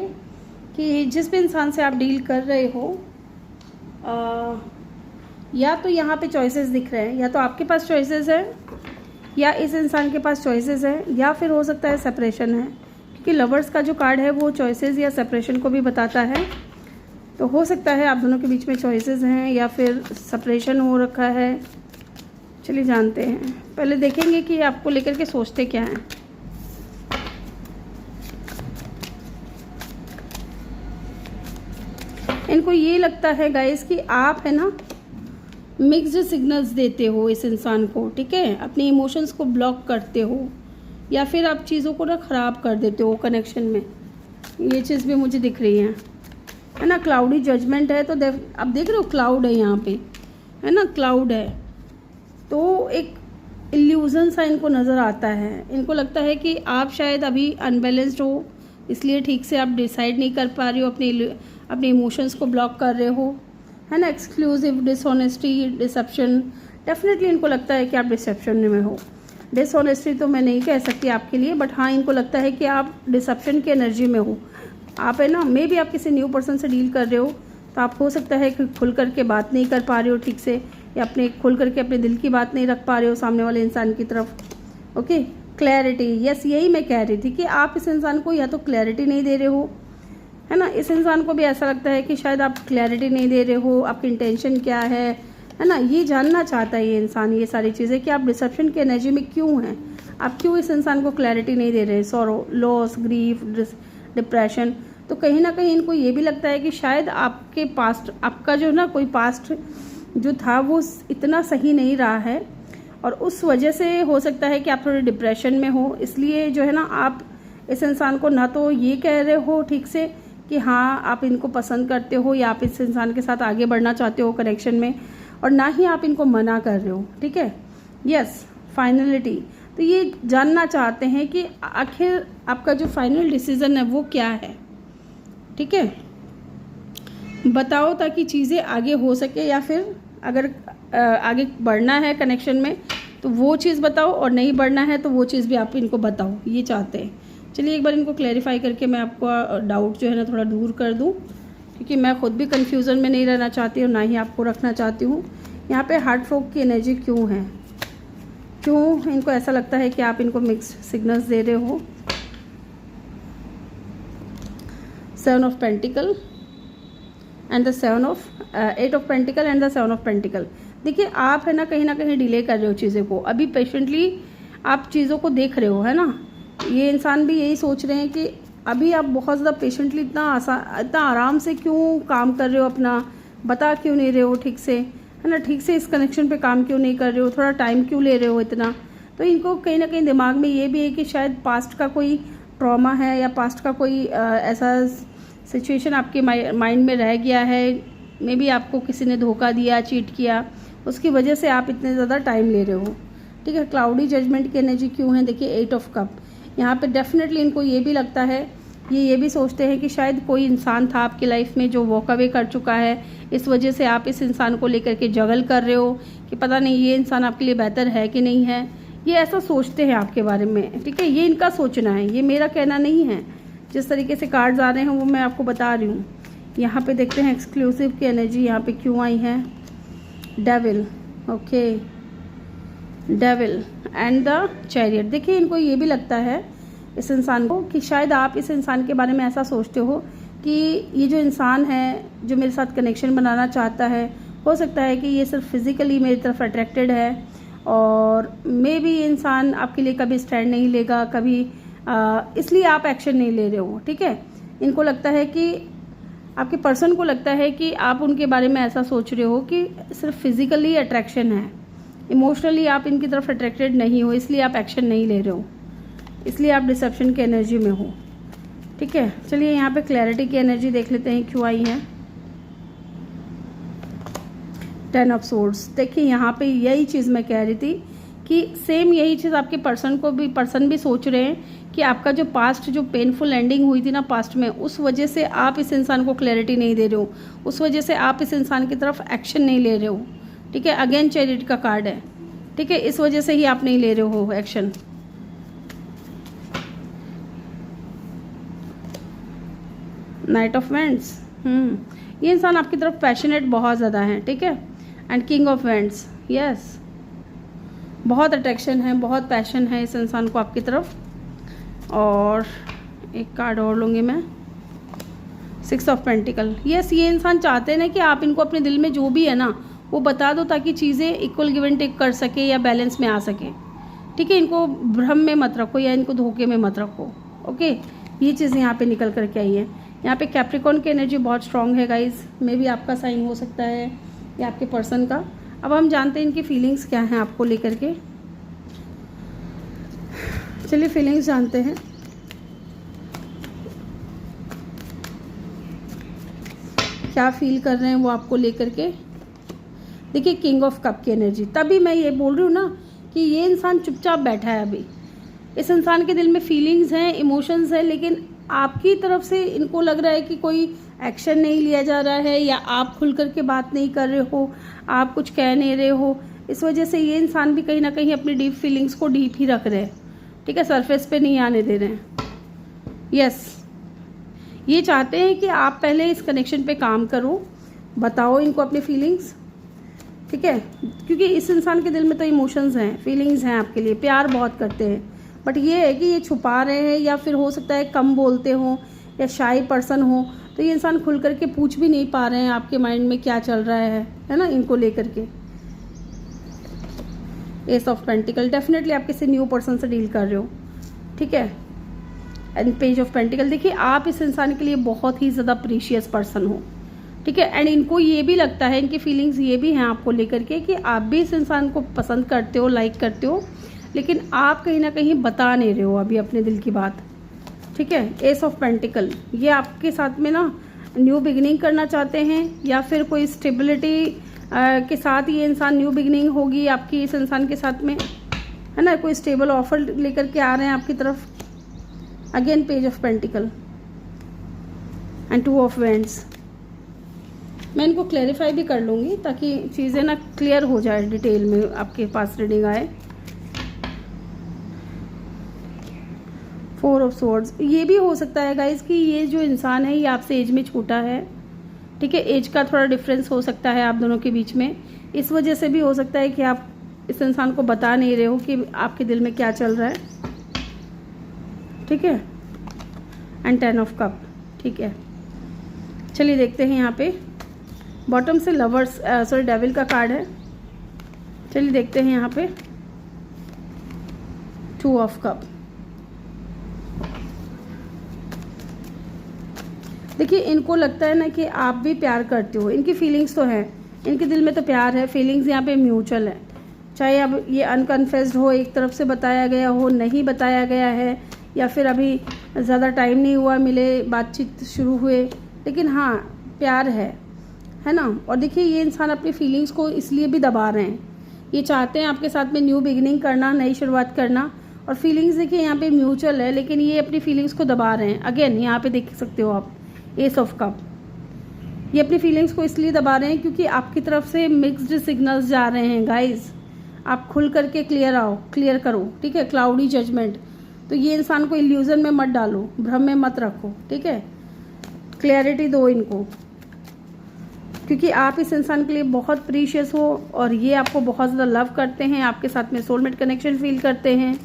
कि जिस भी इंसान से आप डील कर रहे हो, या तो यहाँ पे चॉइसेस दिख रहे हैं, या तो आपके पास चॉइसेस है या इस इंसान के पास चॉइसेस है, या फिर हो सकता है सेपरेशन है, कि लवर्स का जो कार्ड है वो चॉइसेस या सेपरेशन को भी बताता है। तो हो सकता है आप दोनों के बीच में चॉइसेस हैं या फिर सेपरेशन हो रखा है। चलिए जानते हैं, पहले देखेंगे कि आपको लेकर के सोचते क्या हैं। इनको ये लगता है गाइस कि आप है ना मिक्स्ड सिग्नल्स देते हो इस इंसान को, ठीक है, अपने इमोशंस को ब्लॉक करते हो या फिर आप चीज़ों को ना ख़राब कर देते हो कनेक्शन में। ये चीज़ भी मुझे दिख रही है ना। क्लाउडी जजमेंट है, तो आप देख रहे हो क्लाउड है यहाँ पे, है ना, क्लाउड है। तो एक इल्यूज़न सा इनको नज़र आता है। इनको लगता है कि आप शायद अभी अनबैलेंस्ड हो, इसलिए ठीक से आप डिसाइड नहीं कर पा रहे हो, अपने इमोशंस को ब्लॉक कर रहे हो, है ना। एक्सक्लूसिव, डिसऑनेस्टी, डिसेप्शन, डेफिनेटली इनको लगता है कि आप डिसेप्शन में हो। डिसऑनेस्टी तो मैं नहीं कह सकती आपके लिए, बट हाँ इनको लगता है कि आप डिसेप्शन की एनर्जी में हो। आप है ना, मे भी आप किसी न्यू पर्सन से डील कर रहे हो, तो आप हो सकता है कि खुल करके बात नहीं कर पा रहे हो ठीक से, या अपने खुल करके अपने दिल की बात नहीं रख पा रहे हो सामने वाले इंसान की तरफ। ओके, क्लैरिटी, यस यही मैं कह रही थी कि आप इस इंसान को या तो क्लैरिटी नहीं दे रहे हो, है ना। इस इंसान को भी ऐसा लगता है कि शायद आप क्लैरिटी नहीं दे रहे हो, आपकी इंटेंशन क्या है ना। ये जानना चाहता है ये इंसान ये सारी चीज़ें कि आप डिसेप्शन की एनर्जी में क्यों हैं, आप क्यों इस इंसान को क्लैरिटी नहीं दे रहे। Sorrow, loss, grief, depression. तो कहीं ना कहीं इनको ये भी लगता है कि शायद आपके पास्ट, आपका जो ना कोई पास्ट जो था वो इतना सही नहीं रहा है, और उस वजह से हो सकता है कि आप थोड़े डिप्रेशन में हो। इसलिए जो है ना, आप इस इंसान को ना तो ये कह रहे हो ठीक से कि हाँ आप इनको पसंद करते हो या आप इस इंसान के साथ आगे बढ़ना चाहते हो कनेक्शन में, और ना ही आप इनको मना कर रहे हो, ठीक है। Yes, finality. तो ये जानना चाहते हैं कि आखिर आपका जो फाइनल डिसीजन है वो क्या है, ठीक है, बताओ, ताकि चीज़ें आगे हो सके, या फिर अगर आगे बढ़ना है कनेक्शन में तो वो चीज़ बताओ, और नहीं बढ़ना है तो वो चीज़ भी आप इनको बताओ, ये चाहते हैं। चलिए एक बार इनको क्लैरिफाई करके मैं आपको डाउट जो है ना थोड़ा दूर कर दूं, क्योंकि मैं खुद भी कन्फ्यूज़न में नहीं रहना चाहती हूँ, ना ही आपको रखना चाहती हूँ। यहाँ पे हार्ट फ्रॉग की एनर्जी क्यों है, क्यों इनको ऐसा लगता है कि आप इनको मिक्स्ड सिग्नल्स दे रहे हो। 7 of pentacle and the 8 of pentacle and the 7 of pentacle. देखिए आप है ना कहीं डिले कर रहे हो चीज़ों को, अभी पेशेंटली आप चीज़ों को देख रहे हो, है ना। ये इंसान भी यही सोच रहे हैं कि अभी आप बहुत ज़्यादा पेशेंटली इतना आराम से क्यों काम कर रहे हो, अपना बता क्यों नहीं रहे हो ठीक से, है ना, ठीक से इस कनेक्शन पे काम क्यों नहीं कर रहे हो, थोड़ा टाइम क्यों ले रहे हो इतना। तो इनको कहीं ना कहीं दिमाग में ये भी है कि शायद पास्ट का कोई ट्रॉमा है, या पास्ट का कोई ऐसा सिचुएशन आपके माइंड में रह गया है, मे बी आपको किसी ने धोखा दिया, चीट किया, उसकी वजह से आप इतने ज़्यादा टाइम ले रहे हो, ठीक है। क्लाउडी जजमेंट की एनर्जी क्यों है, देखिए 8 ऑफ कप। यहाँ पे डेफिनेटली इनको ये भी लगता है, ये भी सोचते हैं कि शायद कोई इंसान था आपकी लाइफ में जो वॉक अवे कर चुका है, इस वजह से आप इस इंसान को लेकर के जगल कर रहे हो कि पता नहीं ये इंसान आपके लिए बेहतर है कि नहीं है। ये ऐसा सोचते हैं आपके बारे में, ठीक है, ये इनका सोचना है, ये मेरा कहना नहीं है। जिस तरीके से कार्ड्स आ रहे हैं वो मैं आपको बता रही हूँ। यहाँ पे देखते हैं एक्सक्लूसिव की एनर्जी यहाँ पे क्यों आई है। Devil, okay, devil and the chariot. देखिए इनको ये भी लगता है इस इंसान को कि शायद आप इस इंसान के बारे में ऐसा सोचते हो कि ये जो इंसान है जो मेरे साथ कनेक्शन बनाना चाहता है, हो सकता है कि ये सिर्फ फिज़िकली मेरी तरफ अट्रैक्टेड है, और मे बी ये इंसान आपके लिए कभी स्टैंड नहीं लेगा, कभी इसलिए आप एक्शन नहीं ले रहे हो, ठीक है। इनको लगता है कि आपके पर्सन को लगता है कि आप उनके बारे में ऐसा सोच रहे हो कि सिर्फ फिज़िकली अट्रैक्शन है, इमोशनली आप इनकी तरफ अट्रैक्टेड नहीं हो, इसलिए आप एक्शन नहीं ले रहे हो, इसलिए आप डिसेप्शन की एनर्जी में हो, ठीक है। चलिए यहाँ पे क्लैरिटी की एनर्जी देख लेते हैं क्यों आई है। 10 ऑफ सोर्ड्स। देखिए यहाँ पे यही चीज़ मैं कह रही थी कि सेम यही चीज़ आपके पर्सन भी सोच रहे हैं कि आपका जो पास्ट जो पेनफुल एंडिंग हुई थी ना पास्ट में, उस वजह से आप इस इंसान को क्लैरिटी नहीं दे रहे हो, उस वजह से आप इस इंसान की तरफ एक्शन नहीं ले रहे हो, ठीक है। अगेन चैरियट का कार्ड है, ठीक है, इस वजह से ही आप नहीं ले रहे हो एक्शन। Night of vends. ये इंसान आपकी तरफ पैशनेट बहुत ज़्यादा है, ठीक है। And king of vends, yes, बहुत अट्रैक्शन है, बहुत पैशन है इस इंसान को आपकी तरफ। और एक कार्ड और लूँगी मैं, 6 ऑफ पेंटिकल। यस, ये इंसान चाहते हैं ना कि आप इनको अपने दिल में जो भी है ना वो बता दो, ताकि चीज़ें इक्वल गिव एंड टेक कर सके या बैलेंस में आ सके। ठीक है, इनको भ्रम में मत रखो या इनको धोखे में मत रखो। ओके, ये चीज़ यहाँ पे निकल करके आई है। यहाँ पे कैप्रिकॉर्न की एनर्जी बहुत स्ट्रांग है गाइज, मे भी आपका साइन हो सकता है या आपके पर्सन का। अब हम जानते हैं इनकी फीलिंग्स क्या हैं आपको लेकर के। चलिए फीलिंग्स जानते हैं। क्या फील कर रहे हैं वो आपको लेकर के। देखिए, किंग ऑफ कप की एनर्जी, तभी मैं ये बोल रही हूँ ना कि ये इंसान चुपचाप बैठा है अभी। इस इंसान के दिल में फीलिंग्स हैं, इमोशंस हैं, लेकिन आपकी तरफ से इनको लग रहा है कि कोई एक्शन नहीं लिया जा रहा है, या आप खुल करके बात नहीं कर रहे हो, आप कुछ कह नहीं रहे हो। इस वजह से ये इंसान भी कहीं ना कहीं अपनी डीप फीलिंग्स को डीप ही रख रहे हैं। ठीक है, सरफेस पे नहीं आने दे रहे हैं। यस, ये चाहते हैं कि आप पहले इस कनेक्शन पे काम करो, बताओ इनको अपनी फीलिंग्स। ठीक है, क्योंकि इस इंसान के दिल में तो इमोशंस हैं, फीलिंग्स हैं आपके लिए, प्यार बहुत करते हैं, बट ये है कि ये छुपा रहे हैं, या फिर हो सकता है कम बोलते हो या शाई पर्सन हो, तो ये इंसान खुल करके पूछ भी नहीं पा रहे हैं आपके माइंड में क्या चल रहा है ना, इनको लेकर के। एस ऑफ पेंटिकल, डेफिनेटली आप किसी न्यू पर्सन से डील कर रहे हो। ठीक है, एंड पेज ऑफ पेंटिकल, देखिए आप इस इंसान के लिए बहुत ही ज़्यादा प्रीशियस पर्सन हो। ठीक है, एंड इनको ये भी लगता है, इनकी फीलिंग्स ये भी हैं आपको लेकर के कि आप भी इस इंसान को पसंद करते हो, लाइक करते हो, लेकिन आप कहीं ना कहीं बता नहीं रहे हो अभी अपने दिल की बात। ठीक है, एस ऑफ पेंटिकल, ये आपके साथ में ना न्यू बिगिनिंग करना चाहते हैं, या फिर कोई स्टेबिलिटी के साथ ये इंसान न्यू बिगिनिंग होगी आपकी इस इंसान के साथ में, है ना, कोई स्टेबल ऑफर लेकर के आ रहे हैं आपकी तरफ। Again page of pentacle and 2 of wands. मैं इनको क्लैरिफाई भी कर लूँगी ताकि चीज़ें ना क्लियर हो जाए, डिटेल में आपके पास रीडिंग आए। 4 ऑफ स्वॉर्ड्स, ये भी हो सकता है गाइज कि ये जो इंसान है ये आपसे एज में छोटा है। ठीक है, एज का थोड़ा डिफरेंस हो सकता है आप दोनों के बीच में, इस वजह से भी हो सकता है कि आप इस इंसान को बता नहीं रहे हो कि आपके दिल में क्या चल रहा है। ठीक है, एंड 10 ऑफ कप। ठीक है, चलिए देखते हैं यहाँ पे बॉटम से लवर्स डेविल का कार्ड है। चलिए देखते हैं यहाँ पे 2 ऑफ कप। देखिए, इनको लगता है ना कि आप भी प्यार करते हो, इनकी फीलिंग्स तो है, इनके दिल में तो प्यार है, फीलिंग्स यहाँ पे म्यूचुअल है। चाहे अब ये अनकन्फेस्ड हो, एक तरफ से बताया गया हो, नहीं बताया गया है, या फिर अभी ज़्यादा टाइम नहीं हुआ मिले, बातचीत शुरू हुए, लेकिन हाँ प्यार है ना। और देखिए, ये इंसान अपनी फीलिंग्स को इसलिए भी दबा रहे हैं, ये चाहते हैं आपके साथ में न्यू बिगिनिंग करना, नई शुरुआत करना, और फीलिंग्स देखिए यहाँ पे म्यूचुअल है, लेकिन ये अपनी फीलिंग्स को दबा रहे हैं। अगेन यहाँ पे देख सकते हो आप एस ऑफ कप, ये अपनी फीलिंग्स को इसलिए दबा रहे हैं क्योंकि आपकी तरफ से मिक्स्ड सिग्नल्स जा रहे हैं गाइज। आप खुल करके क्लियर करो। ठीक है, क्लाउडी जजमेंट, तो ये इंसान को इल्यूजन में मत डालो, भ्रम में मत रखो। ठीक है, क्लैरिटी दो इनको, क्योंकि आप इस इंसान के लिए बहुत प्रीशियस हो और ये आपको बहुत ज़्यादा लव करते हैं, आपके साथ में सोलमेट कनेक्शन फील करते हैं।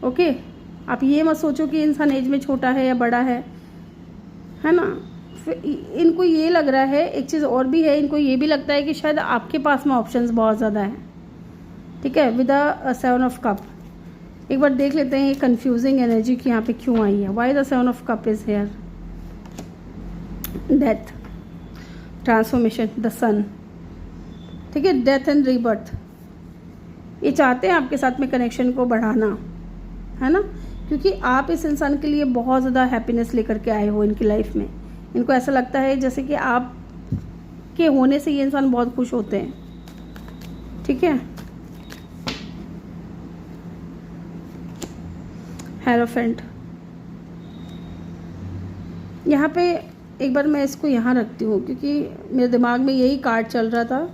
ओके, आप ये मत सोचो कि इंसान एज में छोटा है या बड़ा है ना। इनको ये लग रहा है, एक चीज़ और भी है, इनको ये भी लगता है कि शायद आपके पास में ऑप्शंस बहुत ज़्यादा हैं। ठीक है, विद द 7 ऑफ कप। एक बार देख लेते हैं ये कंफ्यूजिंग एनर्जी की यहाँ पे क्यों आई है। Why the 7 of cups is here. Death, transformation, the sun. ठीक है, डेथ एंड रीबर्थ। ये चाहते हैं आपके साथ में कनेक्शन को बढ़ाना, है ना, क्योंकि आप इस इंसान के लिए बहुत ज़्यादा हैप्पीनेस लेकर के आए हो इनकी लाइफ में। इनको ऐसा लगता है जैसे कि आप के होने से ये इंसान बहुत खुश होते हैं। ठीक है, हेरोफेंट। यहाँ पे एक बार मैं इसको यहाँ रखती हूँ क्योंकि मेरे दिमाग में यही कार्ड चल रहा था,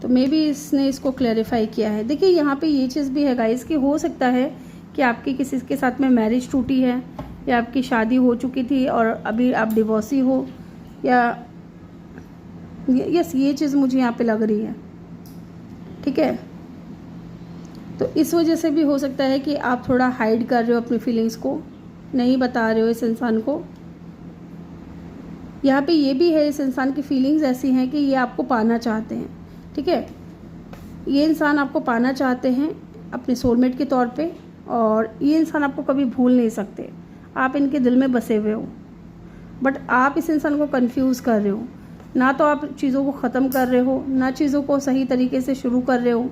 तो मे भी इसने इसको क्लैरिफाई किया है। देखिए, यहाँ पे ये चीज़ भी है गाइस कि हो सकता है कि आपकी किसी के साथ में मैरिज टूटी है, या आपकी शादी हो चुकी थी और अभी आप डिवोर्सी हो, या यस ये चीज़ मुझे यहाँ पे लग रही है। ठीक है, तो इस वजह से भी हो सकता है कि आप थोड़ा हाइड कर रहे हो अपनी फीलिंग्स को, नहीं बता रहे हो इस इंसान को। यहाँ पे ये भी है, इस इंसान की फीलिंग्स ऐसी हैं कि ये आपको पाना चाहते हैं, ठीक है। ये इंसान आपको पाना चाहते हैं अपने सोलमेट के तौर पे, और ये इंसान आपको कभी भूल नहीं सकते। आप इनके दिल में बसे हुए हो, बट आप इस इंसान को कंफ्यूज कर रहे हो। ना तो आप चीज़ों को ख़त्म कर रहे हो, ना चीज़ों को सही तरीके से शुरू कर रहे हो,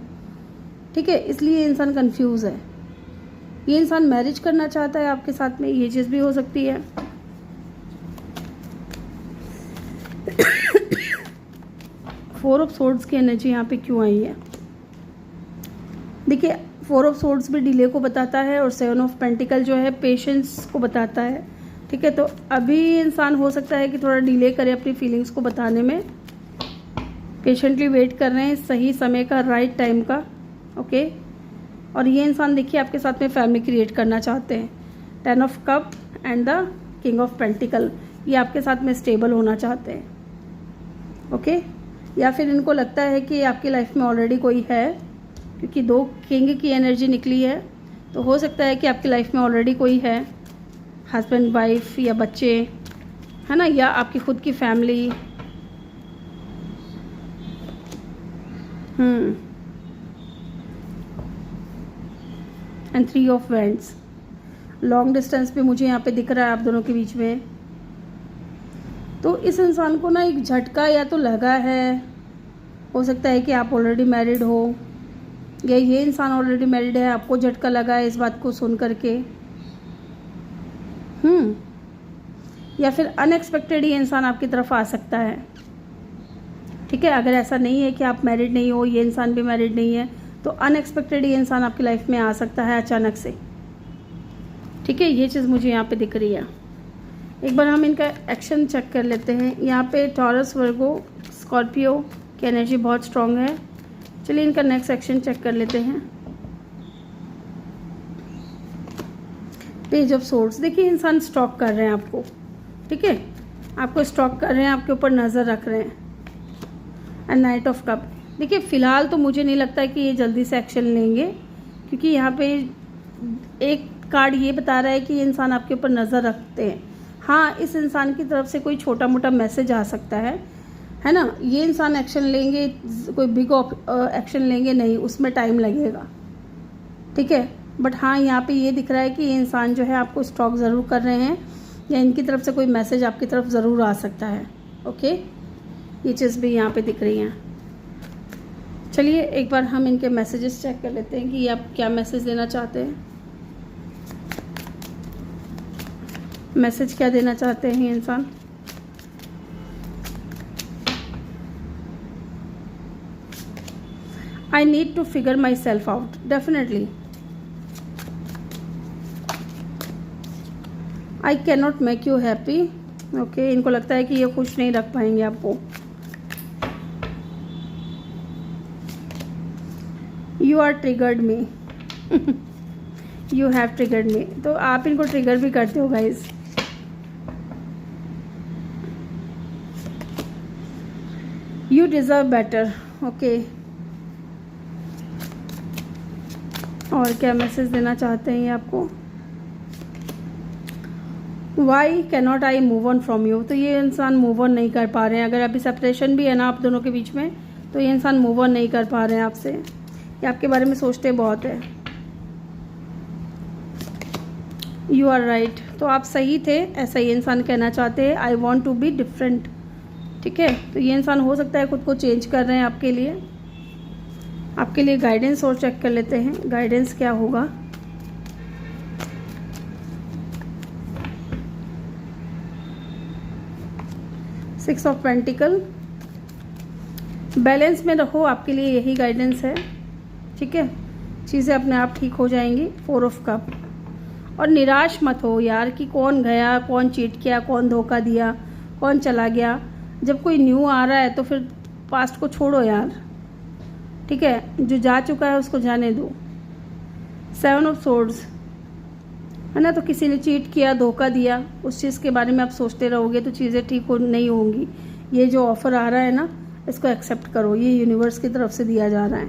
ठीक है। इसलिए ये इंसान कंफ्यूज है। ये इंसान मैरिज करना चाहता है आपके साथ में, ये चीज़ भी हो सकती है। फोर ऑफ सोर्ड्स की एनर्जी यहाँ पे क्यों आई है? देखिए, फोर ऑफ सोर्ड्स भी डिले को बताता है, और सेवन ऑफ पेंटिकल जो है पेशेंस को बताता है, ठीक है। तो अभी इंसान हो सकता है कि थोड़ा डिले करे अपनी फीलिंग्स को बताने में, पेशेंटली वेट कर रहे हैं सही समय का, राइट टाइम का, ओके। और ये इंसान देखिए आपके साथ में फैमिली क्रिएट करना चाहते हैं। 10 of cup and the king of pentacle, ये आपके साथ में स्टेबल होना चाहते हैं, ओके। या फिर इनको लगता है कि आपकी लाइफ में ऑलरेडी कोई है, क्योंकि 2 किंग की एनर्जी निकली है, तो हो सकता है कि आपकी लाइफ में ऑलरेडी कोई है, हस्बैंड वाइफ या बच्चे, है ना, या आपकी खुद की family. And 3 of wands, long distance भी मुझे यहाँ पे दिख रहा है आप दोनों के बीच में। तो इस इंसान को ना एक झटका या तो लगा है, हो सकता है कि आप ऑलरेडी मैरिड हो, या ये इंसान ऑलरेडी मैरिड है, आपको झटका लगा है इस बात को सुन करके। या फिर अनएक्सपेक्टेड ये इंसान आपकी तरफ आ सकता है, ठीक है। अगर ऐसा नहीं है कि आप मैरिड नहीं हो, ये इंसान भी मैरिड नहीं है, तो अनएक्सपेक्टेड ये इंसान आपकी लाइफ में आ सकता है अचानक से, ठीक है। ये चीज़ मुझे यहाँ पे दिख रही है। एक बार हम इनका एक्शन चेक कर लेते हैं। यहाँ पे टॉरस, वर्गो, स्कॉर्पियो की एनर्जी बहुत स्ट्रांग है। चलिए इनका नेक्स्ट एक्शन चेक कर लेते हैं। पेज ऑफ सोर्ड्स, देखिए इंसान स्टॉक कर रहे हैं आपको, ठीक है, आपको स्टॉक कर रहे हैं, आपके ऊपर नज़र रख रहे हैं। एंड नाइट ऑफ कप, देखिए फ़िलहाल तो मुझे नहीं लगता है कि ये जल्दी से एक्शन लेंगे, क्योंकि यहाँ पे एक कार्ड ये बता रहा है कि ये इंसान आपके ऊपर नज़र रखते हैं। हाँ, इस इंसान की तरफ से कोई छोटा मोटा मैसेज आ सकता है ना। ये इंसान एक्शन लेंगे, कोई बिग एक्शन लेंगे नहीं, उसमें टाइम लगेगा, ठीक है। बट हाँ, यहाँ पे ये दिख रहा है कि ये इंसान जो है आपको स्टॉक ज़रूर कर रहे हैं, या इनकी तरफ से कोई मैसेज आपकी तरफ ज़रूर आ सकता है, ओके। ये चीज़ भी यहाँ पे दिख रही हैं। चलिए एक बार हम इनके मैसेजेस चेक कर लेते हैं कि ये आप क्या मैसेज देना चाहते हैं। मैसेज क्या देना चाहते हैं ये इंसान? I need to figure myself out, definitely. I cannot make you happy. Okay, इनको लगता है कि ये खुश नहीं रख पाएंगे आपको। You are triggered me. You have triggered me. तो आप इनको ट्रिगर भी करते हो guys. You deserve better. Okay. और क्या मैसेज देना चाहते हैं ये आपको? Why cannot I move on from you, तो ये इंसान मूव ऑन नहीं कर पा रहे हैं। अगर अभी सेपरेशन भी है ना आप दोनों के बीच में, तो ये इंसान मूव ऑन नहीं कर पा रहे हैं आपसे। ये आपके बारे में सोचते बहुत है। यू आर राइट, तो आप सही थे, ऐसा ये इंसान कहना चाहते हैं। I want to be different, ठीक है। तो ये इंसान हो सकता है खुद को चेंज कर रहे हैं आपके लिए। आपके लिए गाइडेंस और चेक कर लेते हैं, गाइडेंस क्या होगा। सिक्स ऑफ पेंटिकल, बैलेंस में रहो, आपके लिए यही गाइडेंस है, ठीक है। चीज़ें अपने आप ठीक हो जाएंगी। 4 ऑफ कप, और निराश मत हो यार कि कौन गया, कौन चीट किया, कौन धोखा दिया, कौन चला गया। जब कोई न्यू आ रहा है तो फिर पास्ट को छोड़ो यार, ठीक है। जो जा चुका है उसको जाने दो। 7 ऑफ सोर्ड्स, है ना, तो किसी ने चीट किया, धोखा दिया, उस चीज़ के बारे में आप सोचते रहोगे तो चीज़ें ठीक हो नहीं होंगी। ये जो ऑफ़र आ रहा है ना, इसको एक्सेप्ट करो, ये यूनिवर्स की तरफ से दिया जा रहा है।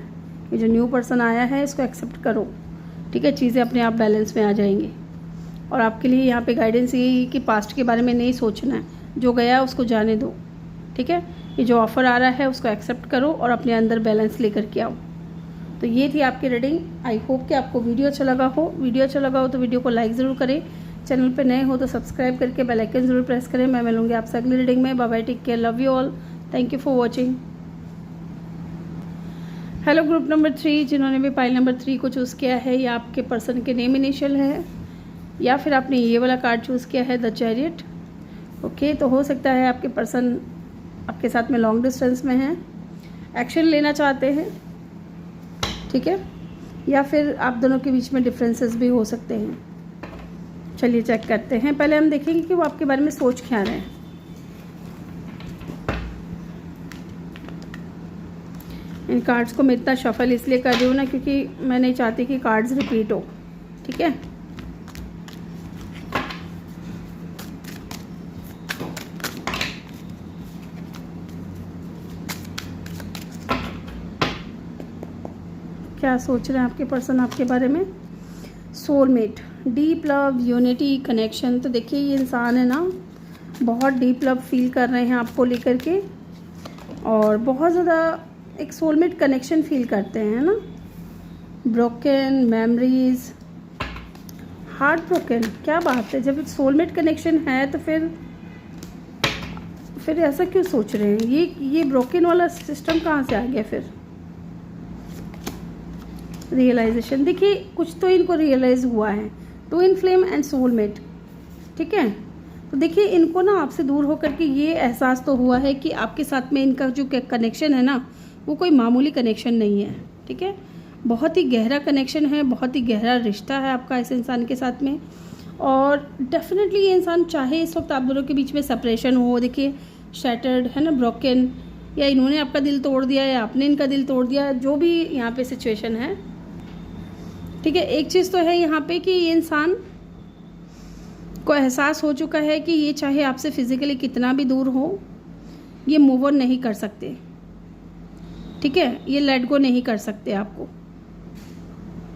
ये जो न्यू पर्सन आया है इसको एक्सेप्ट करो, ठीक है। चीज़ें अपने आप बैलेंस में आ जाएंगी। और आपके लिए यहाँ पे गाइडेंस यही कि पास्ट के बारे में नहीं सोचना है, जो गया उसको जाने दो, ठीक है। ये जो ऑफ़र आ रहा है उसको एक्सेप्ट करो और अपने अंदर बैलेंस लेकर के आओ। तो ये थी आपकी रीडिंग। आई होप कि आपको वीडियो अच्छा लगा हो। वीडियो अच्छा लगा हो तो वीडियो को लाइक ज़रूर करें, चैनल पे नए हो तो सब्सक्राइब करके बेल आइकन ज़रूर प्रेस करें। मैं मिलूँगी आपसे अगली रीडिंग में। Bye bye, take care, love you all, thank you for watching. Hello group number 3, जिन्होंने भी पाइल नंबर 3 को चूज़ किया है, या आपके पर्सन के नेम इनिशियल है, या फिर आपने ये वाला कार्ड चूज़ किया है, द चैरियट। ओके, तो हो सकता है आपके पर्सन आपके साथ में लॉन्ग डिस्टेंस में हैं, एक्शन लेना चाहते हैं, ठीक है, या फिर आप दोनों के बीच में डिफरेंसेस भी हो सकते हैं। चलिए चेक करते हैं। पहले हम देखेंगे कि वो आपके बारे में सोच क्या रहे हैं। इन कार्ड्स को मैं इतना शफल इसलिए कर रही हूँ ना, क्योंकि मैं नहीं चाहती कि कार्ड्स रिपीट हो, ठीक है। क्या सोच रहे हैं आपके पर्सन आपके बारे में? Soulmate, deep love, unity, connection. तो देखिए ये इंसान है ना, बहुत डीप लव फील कर रहे हैं आपको लेकर के, और बहुत ज़्यादा एक सोलमेट कनेक्शन फील करते हैं ना। ब्रोकन मेमोरीज, हार्ट ब्रोकन, क्या बात है। जब सोलमेट कनेक्शन है तो फिर ऐसा क्यों सोच रहे हैं? ये ब्रोकन वाला सिस्टम कहाँ से आ गया फिर? रियलाइजेशन, देखिए कुछ तो इनको रियलाइज़ हुआ है। ट्विन फ्लेम एंड सोलमेट, ठीक है। तो देखिए इनको ना आपसे दूर होकर के ये एहसास तो हुआ है कि आपके साथ में इनका जो कनेक्शन है ना, वो कोई मामूली कनेक्शन नहीं है, ठीक है। बहुत ही गहरा कनेक्शन है, बहुत ही गहरा रिश्ता है आपका इस इंसान के साथ में। और डेफिनेटली ये इंसान चाहे इस वक्त आप दोनों के बीच में सेपरेशन हो, देखिए शैटर्ड है ना, ब्रोकन, या इन्होंने आपका दिल तोड़ दिया या आपने इनका दिल तोड़ दिया, जो भी यहाँ पे सिचुएशन है, ठीक है। एक चीज़ तो है यहाँ पे कि ये इंसान को एहसास हो चुका है कि ये चाहे आपसे फिज़िकली कितना भी दूर हो, ये मूव ऑन नहीं कर सकते, ठीक है। ये लेट गो नहीं कर सकते आपको,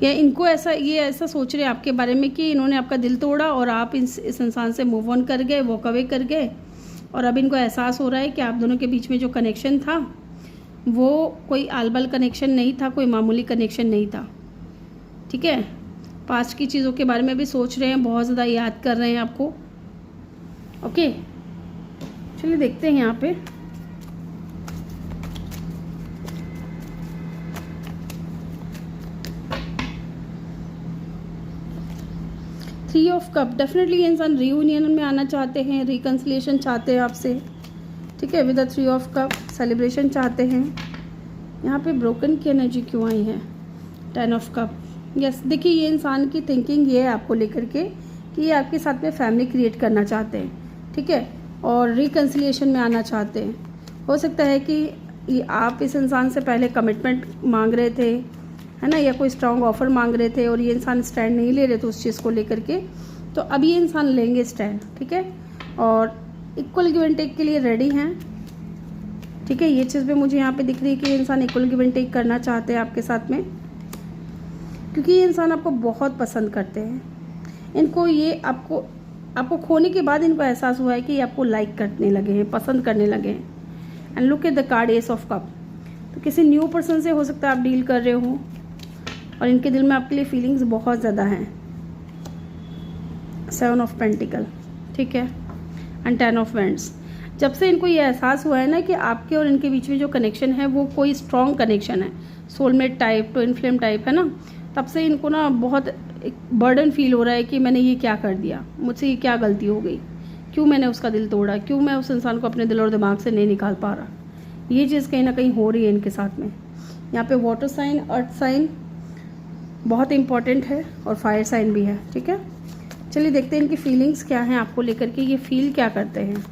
या इनको ऐसा सोच रहे हैं आपके बारे में कि इन्होंने आपका दिल तोड़ा और आप इस इंसान से मूव ऑन कर गए, वॉक अवे कर गए, और अब इनको एहसास हो रहा है कि आप दोनों के बीच में जो कनेक्शन था वो कोई आलबल कनेक्शन नहीं था, कोई मामूली कनेक्शन नहीं था, ठीक है। पास्ट की चीज़ों के बारे में भी सोच रहे हैं, बहुत ज़्यादा याद कर रहे हैं आपको। ओके, चलिए देखते हैं यहाँ पे। थ्री ऑफ कप, डेफिनेटली ये इंसान रियूनियन में आना चाहते हैं, रिकन्सिलिएशन चाहते हैं आपसे, ठीक है। With the three of cup celebration चाहते हैं। यहाँ पे ब्रोकन की एनर्जी क्यों आई है? 10 ऑफ कप, यस। देखिए ये इंसान की थिंकिंग ये है आपको लेकर के कि ये आपके साथ में फैमिली क्रिएट करना चाहते हैं, ठीक है, और रिकन्सिलिएशन में आना चाहते हैं। हो सकता है कि ये आप इस इंसान से पहले कमिटमेंट मांग रहे थे, है ना, या कोई स्ट्रॉन्ग ऑफर मांग रहे थे और ये इंसान स्टैंड नहीं ले रहे थे उस चीज़ को लेकर के। तो अब ये इंसान लेंगे स्टैंड, ठीक है, और इक्वल गिव एंड टेक के लिए रेडी हैं, ठीक है। ये चीज़ भी मुझे यहाँ पे दिख रही है कि ये इंसान इक्वल गिव एंड टेक करना चाहते हैं आपके साथ में, क्योंकि ये इंसान आपको बहुत पसंद करते हैं। इनको ये आपको खोने के बाद इनको एहसास हुआ है कि ये आपको लाइक करने लगे हैं, पसंद करने लगे हैं। And look at the card S of cup. तो किसी न्यू पर्सन से हो सकता है आप डील कर रहे हो और इनके दिल में आपके लिए फीलिंग्स बहुत ज़्यादा हैं। 7 ऑफ पेंटिकल, ठीक है, एंड 10 ऑफ वैंड्स। जब से इनको ये एहसास हुआ है ना कि आपके और इनके बीच में जो कनेक्शन है वो कोई स्ट्रॉन्ग कनेक्शन है, soulmate type, twin flame type, है ना, तब से इनको ना बहुत एक बर्डन फील हो रहा है कि मैंने ये क्या कर दिया, मुझसे ये क्या गलती हो गई, क्यों मैंने उसका दिल तोड़ा, क्यों मैं उस इंसान को अपने दिल और दिमाग से नहीं निकाल पा रहा। ये चीज़ कहीं ना कहीं हो रही है इनके साथ में। यहाँ पे वाटर साइन, अर्थ साइन बहुत इंपॉर्टेंट है, और फायर साइन भी है, ठीक है। चलिए देखते हैं इनकी फीलिंग्स क्या हैं आपको लेकर के, ये फील क्या करते हैं।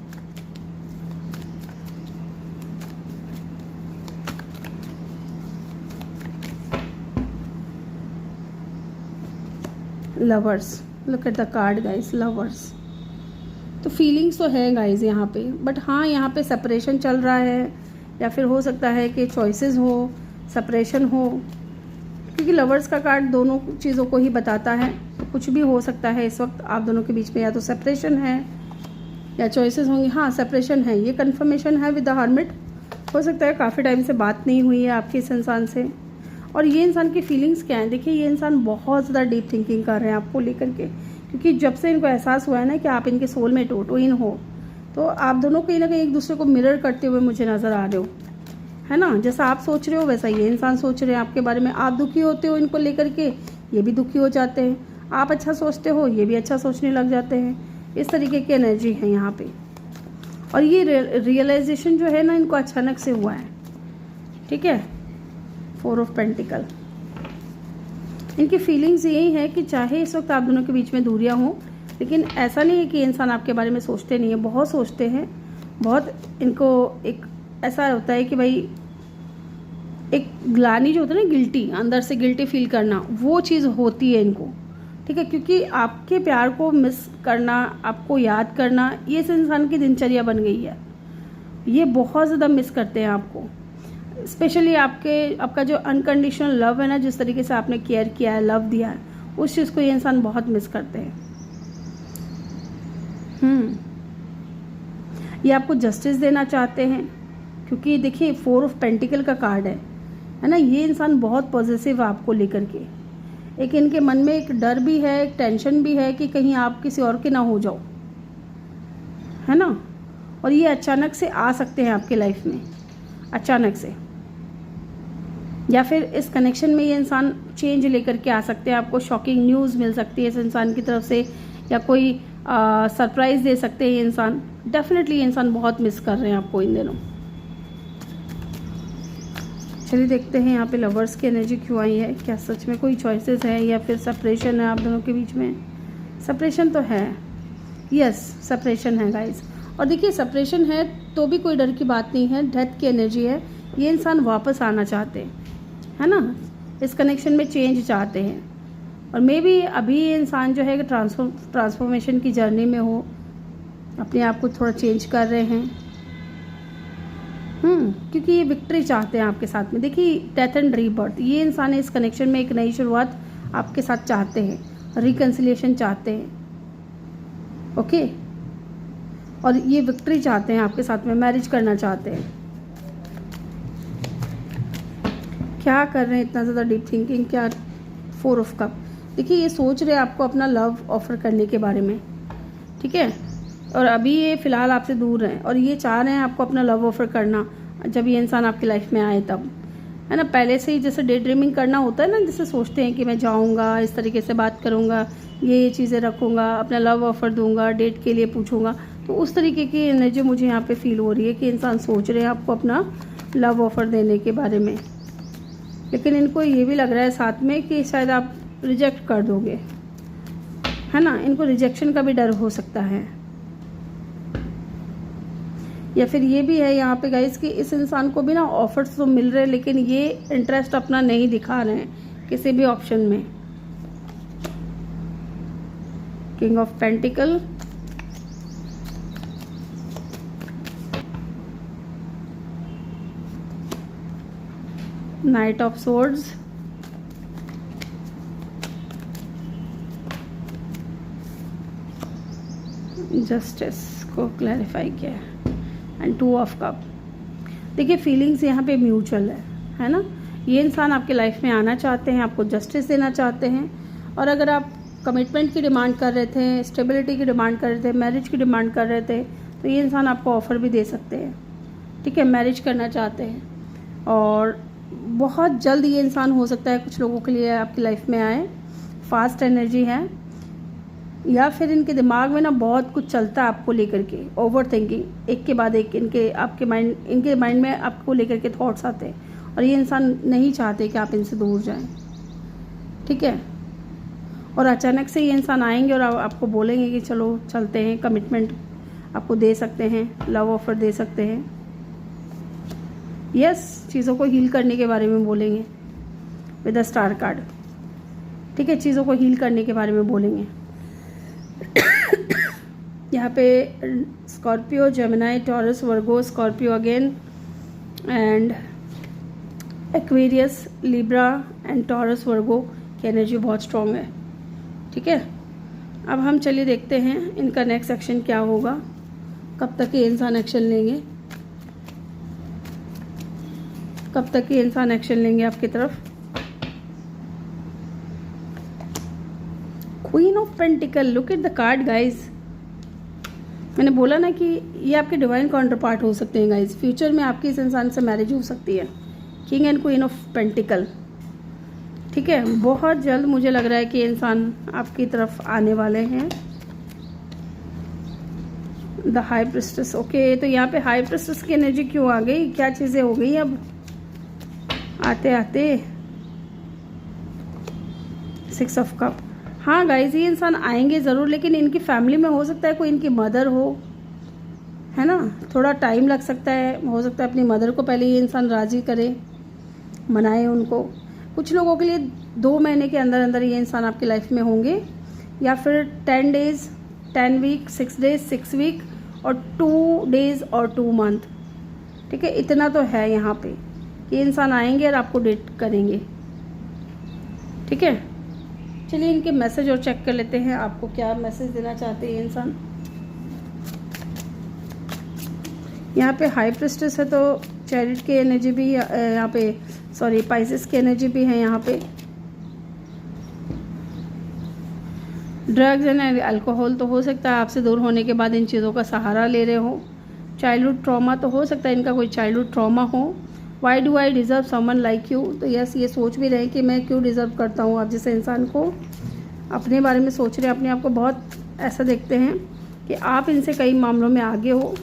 Lovers, look at the card guys, lovers. तो फीलिंग्स तो है गाइस यहाँ पे, बट हाँ यहाँ पे सेपरेशन चल रहा है, या फिर हो सकता है कि चॉइसेस हो, सेपरेशन हो, क्योंकि लवर्स का कार्ड दोनों चीज़ों को ही बताता है। तो कुछ भी हो सकता है इस वक्त आप दोनों के बीच में, या तो सेपरेशन है या चॉइसेस होंगी। हाँ, सेपरेशन है, ये कन्फर्मेशन है विद द हर्मिट। हो सकता है काफ़ी टाइम से बात नहीं हुई है आपके इस इंसान से। और ये इंसान की फीलिंग्स क्या है, देखिए ये इंसान बहुत ज़्यादा डीप थिंकिंग कर रहे हैं आपको लेकर के, क्योंकि जब से इनको एहसास हुआ है ना कि आप इनके सोलमेट हो, ट्विन हो, तो आप दोनों कहीं ना कहीं एक दूसरे को मिरर करते हुए मुझे नज़र आ रहे हो, है ना। जैसा आप सोच रहे हो वैसा ये इंसान सोच रहे हैं आपके बारे में। आप दुखी होते हो इनको लेकर के, ये भी दुखी हो जाते हैं। आप अच्छा सोचते हो, ये भी अच्छा सोचने लग जाते हैं। इस तरीके की एनर्जी है यहाँ पे। और ये रियलाइजेशन जो है ना, इनको अचानक से हुआ है, ठीक है। 4 ऑफ पेंटिकल। इनकी फीलिंग्स यही है कि चाहे इस वक्त आप दोनों के बीच में दूरियां हों, लेकिन ऐसा नहीं है कि इंसान आपके बारे में सोचते नहीं है, बहुत सोचते हैं। बहुत इनको एक ऐसा होता है कि भाई एक ग्लानी जो होता है ना, गिल्टी, अंदर से गिल्टी फील करना, वो चीज़ होती है इनको, ठीक है। क्योंकि आपके प्यार को मिस करना, आपको याद करना, ये इस इंसान की दिनचर्या बन गई है। ये बहुत ज़्यादा मिस करते हैं आपको, स्पेशली आपका जो अनकंडीशनल लव है ना, जिस तरीके से आपने केयर किया है, लव दिया है, उस चीज़ को ये इंसान बहुत मिस करते हैं। ये आपको जस्टिस देना चाहते हैं, क्योंकि देखिए 4 ऑफ पेंटिकल का कार्ड है ना। ये इंसान बहुत पॉजिटिव है आपको लेकर के। एक इनके मन में एक डर भी है, एक टेंशन भी है कि कहीं आप किसी और के ना हो जाओ, है ना। और ये अचानक से आ सकते हैं आपके लाइफ में, अचानक से, या फिर इस कनेक्शन में ये इंसान चेंज लेकर के आ सकते हैं। आपको शॉकिंग न्यूज़ मिल सकती है इस इंसान की तरफ से, या कोई सरप्राइज दे सकते हैं ये इंसान। डेफिनेटली ये इंसान बहुत मिस कर रहे हैं आपको इन दिनों। चलिए देखते हैं यहाँ पे लवर्स की एनर्जी क्यों आई है। क्या सच में कोई चॉइसेस है या फिर सेपरेशन है आप दोनों के बीच में? सेपरेशन तो है, यस सेपरेशन है गाइस। और देखिए सेपरेशन है तो भी कोई डर की बात नहीं है, डेथ की एनर्जी है। ये इंसान वापस आना चाहते हैं, है ना, इस कनेक्शन में चेंज चाहते हैं। और मे बी अभी ये इंसान जो है ट्रांसफॉर्मेशन की जर्नी में हो, अपने आप को थोड़ा चेंज कर रहे हैं, क्योंकि ये विक्ट्री चाहते हैं आपके साथ में। देखिए डेथ एंड रीबर्थ, ये इंसान इस कनेक्शन में एक नई शुरुआत आपके साथ चाहते हैं, रिकन्सिलिएशन चाहते हैं, ओके। और ये विक्ट्री चाहते हैं आपके साथ में, मैरिज करना चाहते हैं। क्या कर रहे हैं इतना ज़्यादा डीप थिंकिंग? क्या 4 ऑफ कप। देखिए ये सोच रहे हैं आपको अपना लव ऑफर करने के बारे में, ठीक है। और अभी ये फ़िलहाल आपसे दूर हैं, और ये चाह रहे हैं आपको अपना लव ऑफर करना जब ये इंसान आपकी लाइफ में आए तब, है ना। पहले से ही जैसे डे ड्रीमिंग करना होता है ना, जैसे सोचते हैं कि मैं जाऊंगा, इस तरीके से बात करूंगा, ये चीज़ें रखूंगा, अपना लव ऑफर दूंगा, डेट के लिए पूछूंगा, तो उस तरीके की एनर्जी मुझे यहाँ पे फील हो रही है कि इंसान सोच रहे हैं आपको अपना लव ऑफर देने के बारे में। लेकिन इनको ये भी लग रहा है साथ में कि शायद आप रिजेक्ट कर दोगे, है ना। इनको रिजेक्शन का भी डर हो सकता है, या फिर ये भी है यहाँ पे गाइस कि इस इंसान को भी ना ऑफर्स तो मिल रहे हैं, लेकिन ये इंटरेस्ट अपना नहीं दिखा रहे हैं किसी भी ऑप्शन में। King of pentacle, night of swords, justice को क्लैरिफाई किया है, एंड 2 ऑफ कप। देखिए फीलिंग्स यहाँ पे म्यूचुअल है ना। ये इंसान आपके लाइफ में आना चाहते हैं, आपको जस्टिस देना चाहते हैं। और अगर आप कमिटमेंट की डिमांड कर रहे थे, स्टेबिलिटी की डिमांड कर रहे थे, मैरिज की डिमांड कर रहे थे, तो ये इंसान आपको ऑफ़र भी दे सकते हैं, ठीक है। मैरिज करना चाहते हैं, और बहुत जल्द ये इंसान हो सकता है कुछ लोगों के लिए आपकी लाइफ में आए। फास्ट एनर्जी है, या फिर इनके दिमाग में ना बहुत कुछ चलता है आपको लेकर के, ओवर थिंकिंग, एक के बाद एक इनके माइंड में आपको लेकर के थॉट्स आते हैं, और ये इंसान नहीं चाहते कि आप इनसे दूर जाएं, ठीक है। और अचानक से ये इंसान आएंगे और आपको बोलेंगे कि चलो चलते हैं, कमिटमेंट आपको दे सकते हैं, लव ऑफर दे सकते हैं, यस चीज़ों को हील करने के बारे में बोलेंगे विद अ स्टार कार्ड, ठीक है। चीज़ों को हील करने के बारे में बोलेंगे। यहाँ पे Scorpio, Gemini, Taurus, Virgo, Scorpio again, and Aquarius, Libra and Taurus, Virgo की एनर्जी बहुत स्ट्रॉन्ग है, ठीक है, अब हम चलिए देखते हैं इनका नेक्स्ट एक्शन क्या होगा, कब तक ये इंसान एक्शन लेंगे, कब तक ये इंसान एक्शन लेंगे आपकी तरफ। Queen of pentacle, look at the card guys. मैंने बोला ना कि ये आपके डिवाइन काउंटर पार्ट हो सकते हैं गाइज। फ्यूचर में आपकी इस इंसान से मैरिज हो सकती है। King and queen of pentacle, ठीक है, बहुत जल्द मुझे लग रहा है कि इंसान आपकी तरफ आने वाले हैं। द हाई प्रिस्टेस, ओके, तो यहाँ पे हाई प्रिस्टेस की एनर्जी क्यों आ गई, क्या चीज़ें हो गई अब आते आते। 6 ऑफ कप, हाँ गाइज ये इंसान आएंगे ज़रूर, लेकिन इनकी फैमिली में हो सकता है कोई इनकी मदर हो, है ना, थोड़ा टाइम लग सकता है। हो सकता है अपनी मदर को पहले ये इंसान राज़ी करे, मनाए उनको। कुछ लोगों के लिए 2 महीने के अंदर अंदर ये इंसान आपकी लाइफ में होंगे, या फिर 10 डेज़, 10 वीक, 6 डेज, 6 वीक और 2 डेज़ और 2 मंथ, ठीक है, इतना तो है यहाँ पे कि इंसान आएंगे और आपको डेट करेंगे, ठीक है। चलिए इनके मैसेज और चेक कर लेते हैं, आपको क्या मैसेज देना चाहते हैं इंसान। यहाँ पे हाई प्रिस्टेस है तो चैरिट की एनर्जी भी यहाँ पे, सॉरी पाइसेस की एनर्जी भी है यहाँ पे। ड्रग्स एंड अल्कोहल, तो हो सकता है आपसे दूर होने के बाद इन चीज़ों का सहारा ले रहे हो। चाइल्डहुड ट्रॉमा, तो हो सकता है इनका कोई चाइल्डहुड ट्रॉमा हो। Why do I deserve someone like you, तो यस ये सोच भी रहे हैं कि मैं क्यों डिज़र्व करता हूँ आप जैसे इंसान को। अपने बारे में सोच रहे हैं, अपने आप को बहुत ऐसा देखते हैं कि आप इनसे कई मामलों में आगे हो।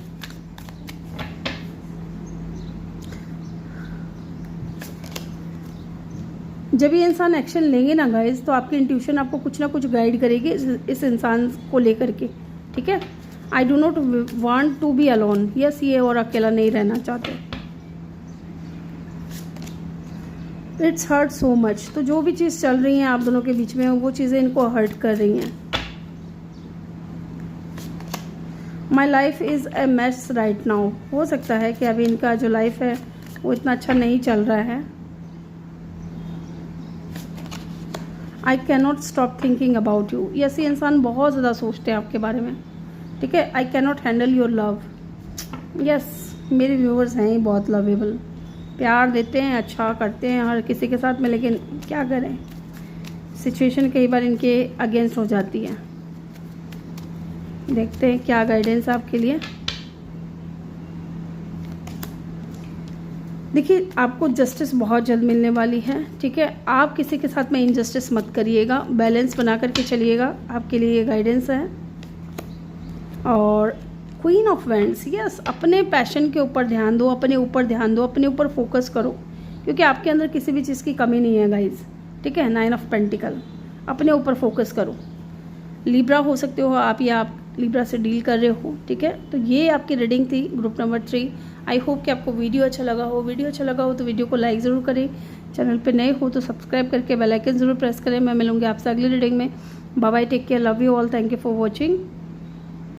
जब ये इंसान एक्शन लेंगे ना गाइज, तो आपकी इंट्यूशन आपको कुछ ना कुछ गाइड करेगी इस इंसान को लेकर के, ठीक है। I do not want to be alone, yes ये और अकेला नहीं रहना चाहते। इट्स हर्ट सो मच, तो जो भी चीज़ चल रही है आप दोनों के बीच में वो चीज़ें इनको हर्ट कर रही हैं। My life is a mess right now, हो सकता है कि अभी इनका जो लाइफ है वो इतना अच्छा नहीं चल रहा है। I can not stop thinking about you, yes ये इंसान बहुत ज़्यादा सोचते हैं आपके बारे में, ठीक है। I can not handle your love, yes मेरे व्यूवर्स हैं ही बहुत लवेबल, प्यार देते हैं, अच्छा करते हैं हर किसी के साथ में, लेकिन क्या करें सिचुएशन कई बार इनके अगेंस्ट हो जाती है। देखते हैं क्या गाइडेंस आपके लिए। देखिए आपको जस्टिस बहुत जल्द मिलने वाली है, ठीक है। आप किसी के साथ में इनजस्टिस मत करिएगा, बैलेंस बना करके चलिएगा, आपके लिए ये गाइडेंस है। और क्वीन ऑफ वैंड्स, यस अपने पैशन के ऊपर ध्यान दो, अपने ऊपर ध्यान दो, अपने ऊपर फोकस करो, क्योंकि आपके अंदर किसी भी चीज़ की कमी नहीं है गाइज, ठीक है। 9 ऑफ पेंटिकल, अपने ऊपर फोकस करो। लिब्रा हो सकते हो आप, या आप लिब्रा से डील कर रहे हो, ठीक है। तो ये आपकी रीडिंग थी ग्रुप नंबर 3। आई होप कि आपको वीडियो अच्छा लगा हो। वीडियो अच्छा लगा हो तो वीडियो को लाइक ज़रूर करें, चैनल पे नए हो तो सब्सक्राइब करके बेल आइकन ज़रूर प्रेस करें। मैं मिलूंगी आपसे अगली रीडिंग में। Bye bye, take care, love you all, thank you for watching.